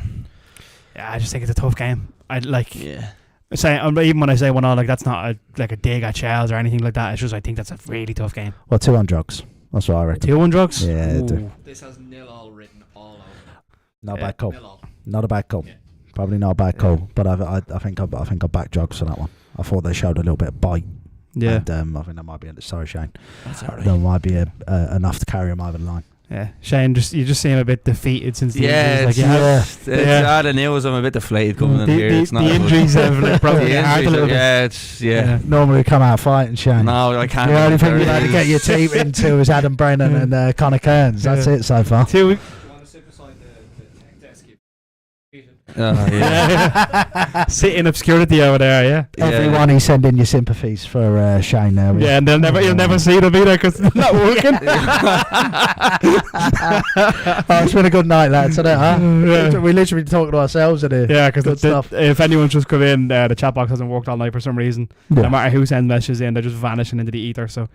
[SPEAKER 2] Yeah, I just think it's a tough game. I'd like... Yeah. Even when I say 1-all, like, that's not a dig at Shels or anything like that. It's just I think that's a really tough game.
[SPEAKER 1] Well, 2 on drugs. That's what I reckon.
[SPEAKER 2] 2 on drugs?
[SPEAKER 1] Yeah, I do.
[SPEAKER 6] This has 0-all written all over.
[SPEAKER 1] Not a bad call. Not a bad call. Yeah. Probably not a bad call, but I think I back drugs for that one. I thought they showed a little bit of bite.
[SPEAKER 2] Yeah,
[SPEAKER 1] and I think that might be sorry, Shane.
[SPEAKER 3] That's alright.
[SPEAKER 1] That might be enough to carry him over the line.
[SPEAKER 2] Yeah, Shane, you just seem a bit defeated since the injuries.
[SPEAKER 3] It's hard and news. I'm a bit deflated coming in here. It's not
[SPEAKER 2] the injuries have probably hard a little bit.
[SPEAKER 3] Yeah.
[SPEAKER 1] Normally come out fighting, Shane.
[SPEAKER 3] No, I can't.
[SPEAKER 1] The only thing you've had to get your team into is Adam Brennan and Conor Kearns. That's it so far.
[SPEAKER 6] 2 weeks. You want to sit beside the tech desk?
[SPEAKER 2] Sit in obscurity over there,
[SPEAKER 1] Everyone, he's sending your sympathies for Shane now.
[SPEAKER 2] Yeah, and you'll never see them either because it's not working.
[SPEAKER 1] It's been a good night, lads. We literally talking to ourselves in here.
[SPEAKER 2] Yeah, because if anyone's just come in, the chat box hasn't worked all night for some reason. Yeah. No matter who sends messages in, they're just vanishing into the ether. So,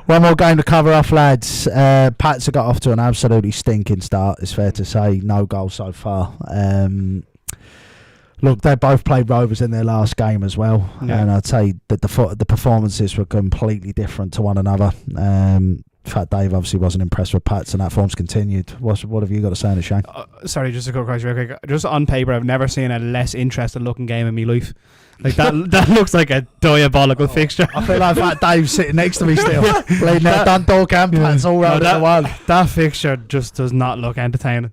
[SPEAKER 1] one more game to cover off, lads. Pats have got off to an absolutely stinking start. It's fair to say, no goal so far. Look, they both played Rovers in their last game as well, and I'd say that the performances were completely different to one another. Fat Dave obviously wasn't impressed with Pats, and that form's continued. What have you got to say on the Shane?
[SPEAKER 2] Sorry, just to go across real quick. Just on paper, I've never seen a less interested looking game in my life. Like that looks like a diabolical fixture.
[SPEAKER 1] I feel like Fat Dave's sitting next to me still. Playing that Dundalk and Pats all round the world.
[SPEAKER 2] That fixture just does not look entertaining.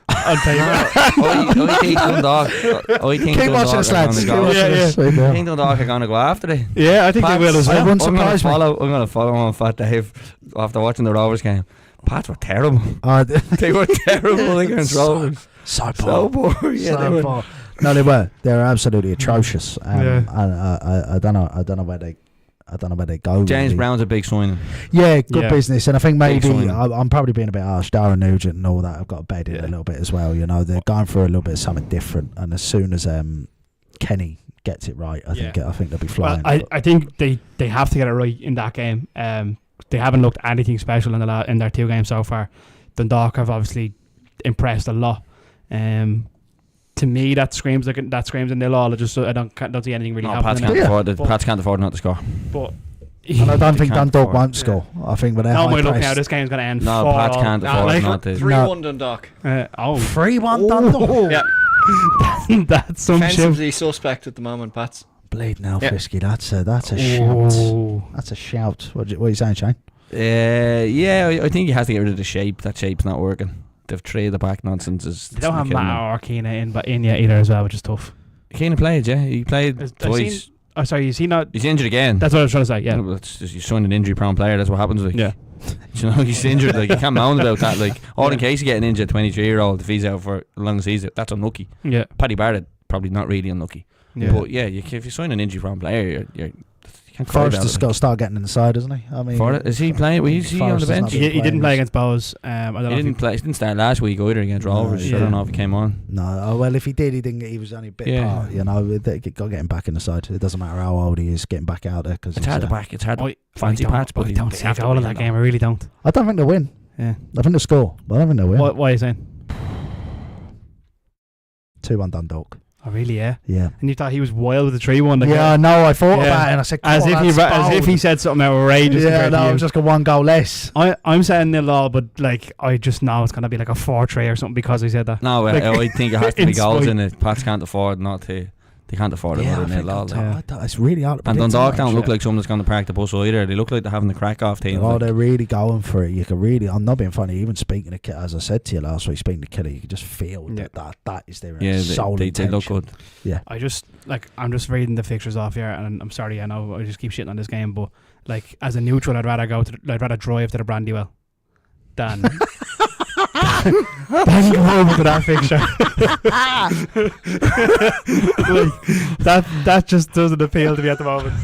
[SPEAKER 2] On paper.
[SPEAKER 3] I think Dundalk.
[SPEAKER 1] Keep watching us, lads.
[SPEAKER 3] I think Dundalk are going to go after it.
[SPEAKER 2] Yeah, I think they will as well.
[SPEAKER 1] I'm going
[SPEAKER 3] to follow on Fat Dave after watching the Rovers game. Pats were terrible. They were terrible against Rovers.
[SPEAKER 1] So poor.
[SPEAKER 3] Yeah, they were.
[SPEAKER 1] No, they were. They were absolutely atrocious. And I don't know where they go.
[SPEAKER 3] James
[SPEAKER 1] really.
[SPEAKER 3] Brown's a big signing.
[SPEAKER 1] Yeah, good business, and I think maybe
[SPEAKER 3] signing.
[SPEAKER 1] I'm probably being a bit harsh. Darren Nugent and all that. I've got to bed in a little bit as well. You know, they're going for a little bit of something different, and as soon as Kenny gets it right, I think they'll be flying.
[SPEAKER 2] Well, I think they have to get it right in that game. They haven't looked anything special in their 2 games so far. Dundalk have obviously impressed a lot. To me, that screams a nil all. I don't see anything really happening.
[SPEAKER 3] Pats can't afford not to score.
[SPEAKER 2] But
[SPEAKER 1] and I don't think Dundalk won't score. I think when they're
[SPEAKER 2] no, look now, this game's going to end.
[SPEAKER 3] No, Pats can't afford not to.
[SPEAKER 6] 3-1 Dundalk.
[SPEAKER 1] 3-1 Dundalk.
[SPEAKER 6] Yeah,
[SPEAKER 2] that's some shit.
[SPEAKER 6] Defensively suspect at the moment, Pats.
[SPEAKER 1] Bleed now, Fisky. That's a shout. That's a shout. What are you saying, Shane?
[SPEAKER 3] I think he has to get rid of the shape. That shape's not working. They've traded the back nonsense.
[SPEAKER 2] They don't have Matt or Keena in yet either as well, which is tough.
[SPEAKER 3] Keena played, yeah. He played twice.
[SPEAKER 2] Is he not?
[SPEAKER 3] He's injured again.
[SPEAKER 2] That's what I was trying to say, yeah.
[SPEAKER 3] Well, it's just, you sign an injury-prone player, that's what happens. Like.
[SPEAKER 2] Yeah.
[SPEAKER 3] You know, he's injured. Like, you can't moan about that. Like, all in case you get an injured 23-year-old, if he's out for a long season, that's unlucky. Yeah. Paddy Barrett, probably not really unlucky. Yeah. But, yeah, if you sign an injury-prone player, you can't
[SPEAKER 1] Forrester's got to start getting inside, isn't he? I mean,
[SPEAKER 3] is he playing? Was he on the bench?
[SPEAKER 2] He didn't play against Bowes. He
[SPEAKER 3] didn't start last week either against Rovers. I don't know if he came on.
[SPEAKER 1] No, well, if he did, he didn't. He was only a bit part. You know, got to get him back in the side. It doesn't matter how old he is, getting back out there because
[SPEAKER 3] it's hard to back. It's hard to fancy Pats, but
[SPEAKER 2] I don't see a goal in that game. I really don't.
[SPEAKER 1] I don't think they'll win.
[SPEAKER 2] Yeah,
[SPEAKER 1] I think they'll score, but I don't think they'll win.
[SPEAKER 2] What are you saying?
[SPEAKER 1] 2-1 Dundalk.
[SPEAKER 2] Oh really? Yeah.
[SPEAKER 1] Yeah.
[SPEAKER 2] And you thought he was wild with the 3-1.
[SPEAKER 1] Yeah, I know. I thought about it, and I said,
[SPEAKER 2] as if he said something outrageous.
[SPEAKER 1] Yeah, no, I'm just got 1 goal less.
[SPEAKER 2] I'm saying 0-0, but like I just know it's gonna be like a 4-3 or something because he said that.
[SPEAKER 3] No, like, I think it has to be goals in it. Pats can't afford not to. They can't afford another 0-0.
[SPEAKER 1] It's really hard.
[SPEAKER 3] And Dundalk don't look like someone that's going to park the bus either. They look like they're having the crack off teams.
[SPEAKER 1] Oh, they're really going for it. You can really. I'm not being funny. Even speaking to Kelly, as I said to you last week, speaking to Kelly, you can just feel that is their soul intention.
[SPEAKER 3] They look good.
[SPEAKER 1] Yeah.
[SPEAKER 2] I'm just reading the fixtures off here, and I'm sorry, I know I just keep shitting on this game, but like as a neutral, I'd rather drive to the Brandywell than. Then go over to that fixture. that just doesn't appeal to me at the moment.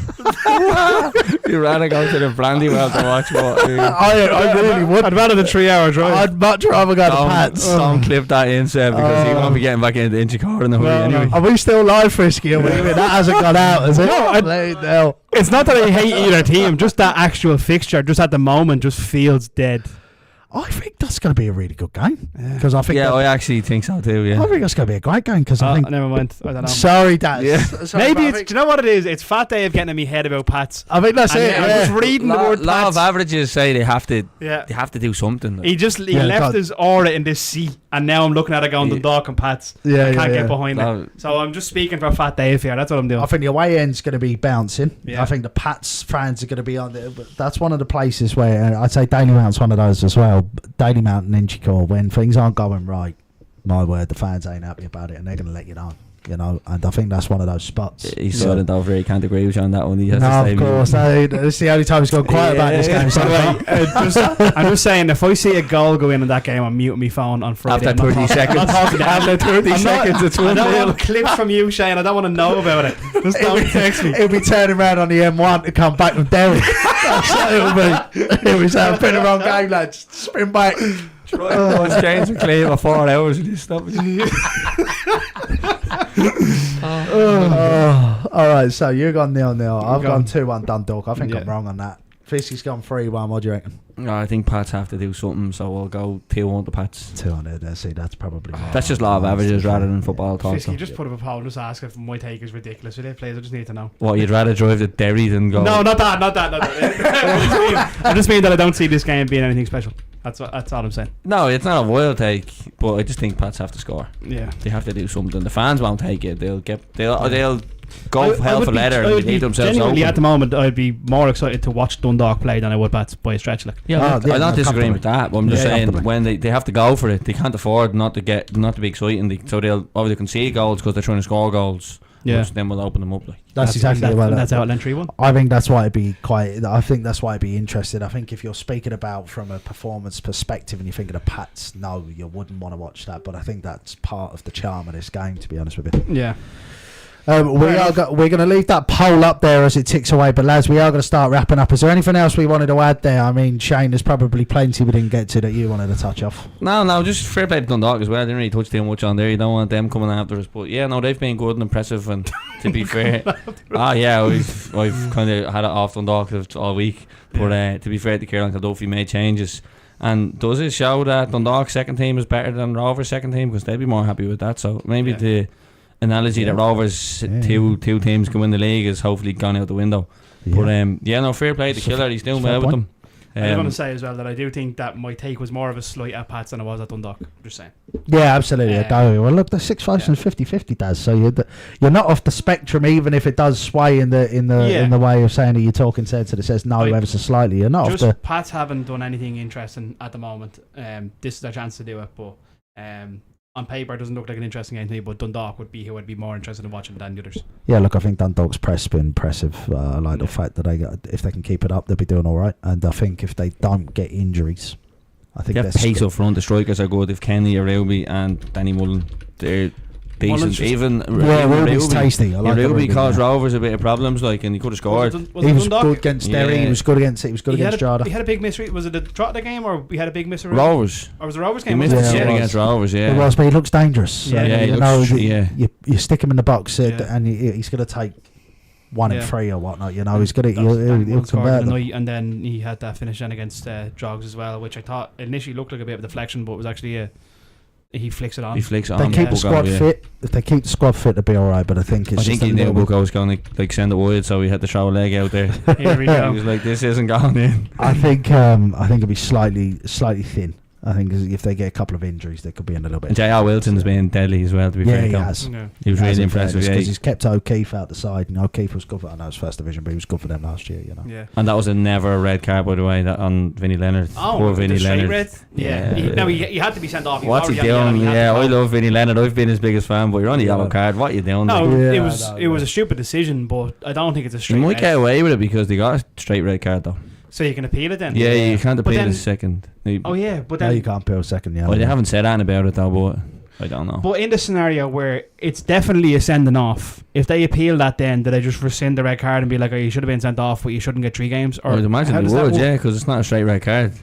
[SPEAKER 3] You'd rather go to the Brandywell to watch what?
[SPEAKER 1] I really would.
[SPEAKER 2] I'd rather the 3-hour drive.
[SPEAKER 1] I'd much rather go to Pats.
[SPEAKER 3] Don't clip that in, Seb, because he won't be getting back into the Inchicore in the hoodie anyway.
[SPEAKER 1] Are we still live, Fisky? That hasn't gone out, is it? No,
[SPEAKER 2] it's not that I hate either team. Just that actual fixture, just at the moment, just feels dead.
[SPEAKER 1] I think that's going to be a really good game. Because I think
[SPEAKER 3] I actually think so too. Yeah,
[SPEAKER 1] I think that's going to be a great game because I think.
[SPEAKER 2] Never mind. I don't know.
[SPEAKER 1] Sorry, Dad.
[SPEAKER 3] Yeah.
[SPEAKER 2] Maybe it's. Do you know what it is? It's Fat Dave getting in my head about Pats.
[SPEAKER 1] I think that's it.
[SPEAKER 2] I'm just reading the word Pats.
[SPEAKER 3] Law of averages say they have to. Yeah. They have to do something. Like.
[SPEAKER 2] He left his aura in this sea, and now I'm looking at it going Dundalk and Pats. I can't get behind it. So I'm just speaking for Fat Dave here. That's what I'm doing.
[SPEAKER 1] I think the away end's going to be bouncing.
[SPEAKER 2] Yeah.
[SPEAKER 1] I think the Pats fans are going to be on there. But that's one of the places where I'd say Daily Mount's one of those as well. Daily Mount and Inchicore, when things aren't going right, my word, the fans ain't happy about it and they're going to let you down, you know, and I think that's one of those spots.
[SPEAKER 3] He's silent over. He can't agree with you on that one. He has
[SPEAKER 1] no,
[SPEAKER 3] to say
[SPEAKER 1] of course. It's the only time he's gone quiet about this game. So
[SPEAKER 2] I'm just saying, if I see a goal go in that game, I'm muting my phone on Friday.
[SPEAKER 3] After 30 seconds.
[SPEAKER 2] After 30 seconds, it's 1-0. I don't want clips from you, Shane. I don't want to know about it. Just don't text me.
[SPEAKER 1] He'll be turning around on the M1 to come back from Derry. That's what it'll be. He'll be saying, been the wrong game, lads. Spin back.
[SPEAKER 3] James McLean for 4 hours and he's stopping.
[SPEAKER 1] Alright, so you've gone 0-0. I've gone 2-1 Dundalk. I think I'm wrong on that. Fisky's gone 3-1. What do you reckon?
[SPEAKER 3] No, I think Pats have to do something, so I'll go 2-1 to Pats.
[SPEAKER 1] 200. See, that's probably more.
[SPEAKER 3] That's just law of averages rather than football talk.
[SPEAKER 2] Fisky, just put up a poll and just ask if my take is ridiculous. With their players, I just need to know.
[SPEAKER 3] What, you'd rather drive to Derry than go?
[SPEAKER 2] No, not that. I just mean that I don't see this game being anything special. That's all I'm saying.
[SPEAKER 3] No, it's not a wild take, but I just think Pats have to score.
[SPEAKER 2] Yeah,
[SPEAKER 3] they have to do something. The fans won't take it. They'll go for hell for leather and leave themselves
[SPEAKER 2] genuinely
[SPEAKER 3] open.
[SPEAKER 2] At the moment, I'd be more excited to watch Dundalk play than I would Pats by a stretch. Like,
[SPEAKER 3] I'm not disagreeing with that, but I'm just saying when they have to go for it, they can't afford not to be exciting. So they'll obviously concede goals because they're trying to score goals. Yeah, which then we'll open them up. Like
[SPEAKER 1] that's exactly what.
[SPEAKER 2] That's how entry one.
[SPEAKER 1] I think that's why it'd be quite. I think that's why I'd be interested. I think if you're speaking about from a performance perspective and you're thinking of Pats, no, you wouldn't want to watch that. But I think that's part of the charm of this game, to be honest with you.
[SPEAKER 2] Yeah.
[SPEAKER 1] We're going to leave that poll up there as it ticks away, but lads, we are going to start wrapping up. Is there anything else we wanted to add there? I mean, Shane, there's probably plenty we didn't get to that you wanted to touch off.
[SPEAKER 3] No, just fair play to Dundalk as well. I didn't really touch too much on there. You don't want them coming after us, but yeah, no, they've been good and impressive. And to be fair, I've kind of had it off Dundalk all week, but to be fair to Caroline Duffy made changes. And does it show that Dundalk's second team is better than Rovers' second team? Because they'd be more happy with that. So maybe the analogy that Rovers two teams can win the league is hopefully gone out the window. But fair play to Killer. He's doing well with them.
[SPEAKER 2] I want to say as well that I do think that my take was more of a slight at Pats than it was at Dundalk. I'm just saying.
[SPEAKER 1] Yeah, absolutely. Well, look, the 6-5 and 50-50 does. So you're not off the spectrum, even if it does sway in the way of saying that you're talking sense that it says no ever so slightly. You're not
[SPEAKER 2] just
[SPEAKER 1] off the.
[SPEAKER 2] Pats haven't done anything interesting at the moment. This is their chance to do it, but on paper, it doesn't look like an interesting game to me, but Dundalk would be who I'd be more interested in watching than the others. Yeah,
[SPEAKER 1] look, I think Dundalk's press has been impressive. I like the fact that if they can keep it up, they'll be doing all right. And I think if they don't get injuries, I think
[SPEAKER 3] they have pace up front. The strikers are good. If Kenny, Ruby, and Danny Mullen, they're decent. Even
[SPEAKER 1] Ruby's tasty. I like
[SPEAKER 3] Ruby caused Rovers a bit of problems, and he could have scored.
[SPEAKER 1] He was good against Derry. He was good against Drogheda.
[SPEAKER 2] He had a big miss. Was it the Drogheda game or he had a big miss?
[SPEAKER 3] Rovers.
[SPEAKER 2] Or was the Rovers game?
[SPEAKER 3] He missed it against Rovers. Yeah,
[SPEAKER 1] it was, but he looks dangerous.
[SPEAKER 3] You
[SPEAKER 1] stick him in the box and he's going to take 1 in 3 or whatnot. He's going to he'll convert them.
[SPEAKER 2] And then he had that finish then against Jogs as well, which I thought initially looked like a bit of a deflection, but it was actually he flicks it on.
[SPEAKER 1] They keep the squad fit. If they keep the squad fit, they'll be all right. But I think
[SPEAKER 3] he knew Bucco was going to send it wide, so he had to throw a leg out there.
[SPEAKER 2] Here we go.
[SPEAKER 3] He was like, "This isn't going in."
[SPEAKER 1] I think it'll be slightly thin. I think if they get a couple of injuries, they could be in a little bit.
[SPEAKER 3] And J.R. Wilson's been deadly as well, to be fair.
[SPEAKER 1] He has.
[SPEAKER 3] He was really impressive.
[SPEAKER 1] Because he's kept O'Keefe out the side. And O'Keefe was good for, I know it's first division, but he was good for them last year,
[SPEAKER 2] Yeah.
[SPEAKER 3] And that was never a red card, by the way, that on Vinnie Leonard.
[SPEAKER 2] Poor Vinnie Leonard. Red? Yeah. He had to be sent off.
[SPEAKER 3] What's he doing? I love Vinnie Leonard. I've been his biggest fan, but you're on the yellow card. What are you doing?
[SPEAKER 2] No, it was a stupid decision, but I don't think it's a straight
[SPEAKER 3] red. You might get away with it because they got a straight red card, though.
[SPEAKER 2] So you can appeal it then?
[SPEAKER 3] Yeah, you can't appeal the second.
[SPEAKER 2] But then...
[SPEAKER 1] No, you can't appeal second,
[SPEAKER 3] Well, they haven't said anything about it, though, but I don't know.
[SPEAKER 2] But in the scenario where it's definitely a sending off, if they appeal that then, do they just rescind the red card and be like, you should have been sent off, but you shouldn't get 3 games? Or
[SPEAKER 3] I'd imagine they would, because it's not a straight red card.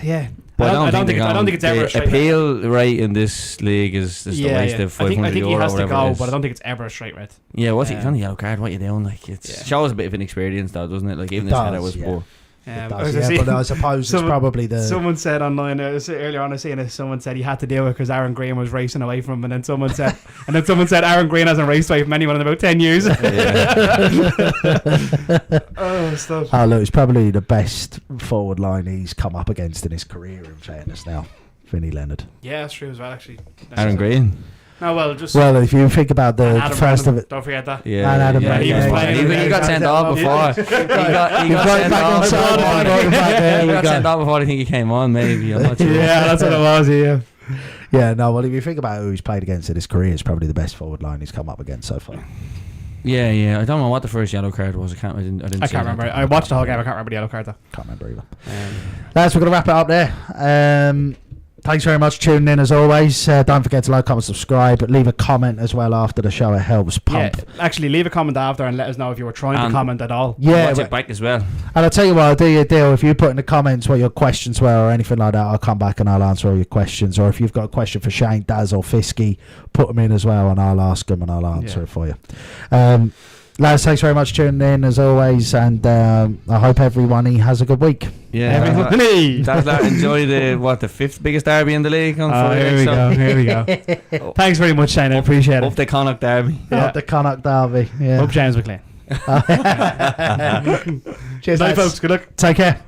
[SPEAKER 2] Yeah.
[SPEAKER 3] But I don't think
[SPEAKER 2] it's ever a straight
[SPEAKER 3] appeal rate in this league is the waste of €500
[SPEAKER 2] I think he has to go,
[SPEAKER 3] but
[SPEAKER 2] I don't think it's ever a straight red.
[SPEAKER 3] Yeah, it's on the yellow card? What are you doing? Shows a bit of inexperience, though, doesn't it? Like even this header was poor.
[SPEAKER 1] But I suppose it's probably the.
[SPEAKER 2] Someone said online earlier on, I seen it. Someone said he had to do it because Aaron Green was racing away from him, and then someone said, Aaron Green hasn't raced away from anyone in about 10 years. Stuff.
[SPEAKER 1] Look, it's probably the best forward line he's come up against in his career. In fairness, now, Vinnie Leonard.
[SPEAKER 2] Yeah, that's true as well. Actually,
[SPEAKER 3] Aaron Green.
[SPEAKER 2] Well,
[SPEAKER 1] if you think about the first of it,
[SPEAKER 2] don't forget that.
[SPEAKER 1] Yeah, and Adam
[SPEAKER 2] he was playing.
[SPEAKER 3] He got sent off before. He got sent off before I think he came on. Maybe I'm not sure.
[SPEAKER 2] Yeah, that's what it was. Yeah.
[SPEAKER 1] Yeah, no. Well, if you think about who he's played against in his career, it's probably the best forward line he's come up against so far.
[SPEAKER 3] Yeah. I don't know what the first yellow card was. I can't
[SPEAKER 2] remember. I watched the whole game. I can't remember the yellow card though.
[SPEAKER 1] Can't remember either. Lads, we're gonna wrap it up there. Thanks very much for tuning in as always. Don't forget to like, comment, subscribe, but leave a comment as well after the show. It helps pump.
[SPEAKER 2] Yeah, actually leave a comment after and let us know if you were trying to comment at all.
[SPEAKER 1] Yeah,
[SPEAKER 3] watch it back as well.
[SPEAKER 1] And I'll tell you what, I'll do you a deal. If you put in the comments what your questions were or anything like that, I'll come back and I'll answer all your questions. Or if you've got a question for Shane, Daz or Fisky, put them in as well and I'll ask them and I'll answer it for you. Lads, thanks very much for tuning in as always, and I hope everyone has a good week.
[SPEAKER 3] Yeah,
[SPEAKER 2] Everybody.
[SPEAKER 3] enjoy the fifth biggest derby in the league on Friday.
[SPEAKER 2] Here we go. Thanks very much, Shane. I appreciate it.
[SPEAKER 3] Up the Connacht Derby.
[SPEAKER 1] Up the Connacht Derby. Yeah.
[SPEAKER 2] Hope James McLean.
[SPEAKER 1] Cheers,
[SPEAKER 2] Bye, folks. Good luck.
[SPEAKER 1] Take care.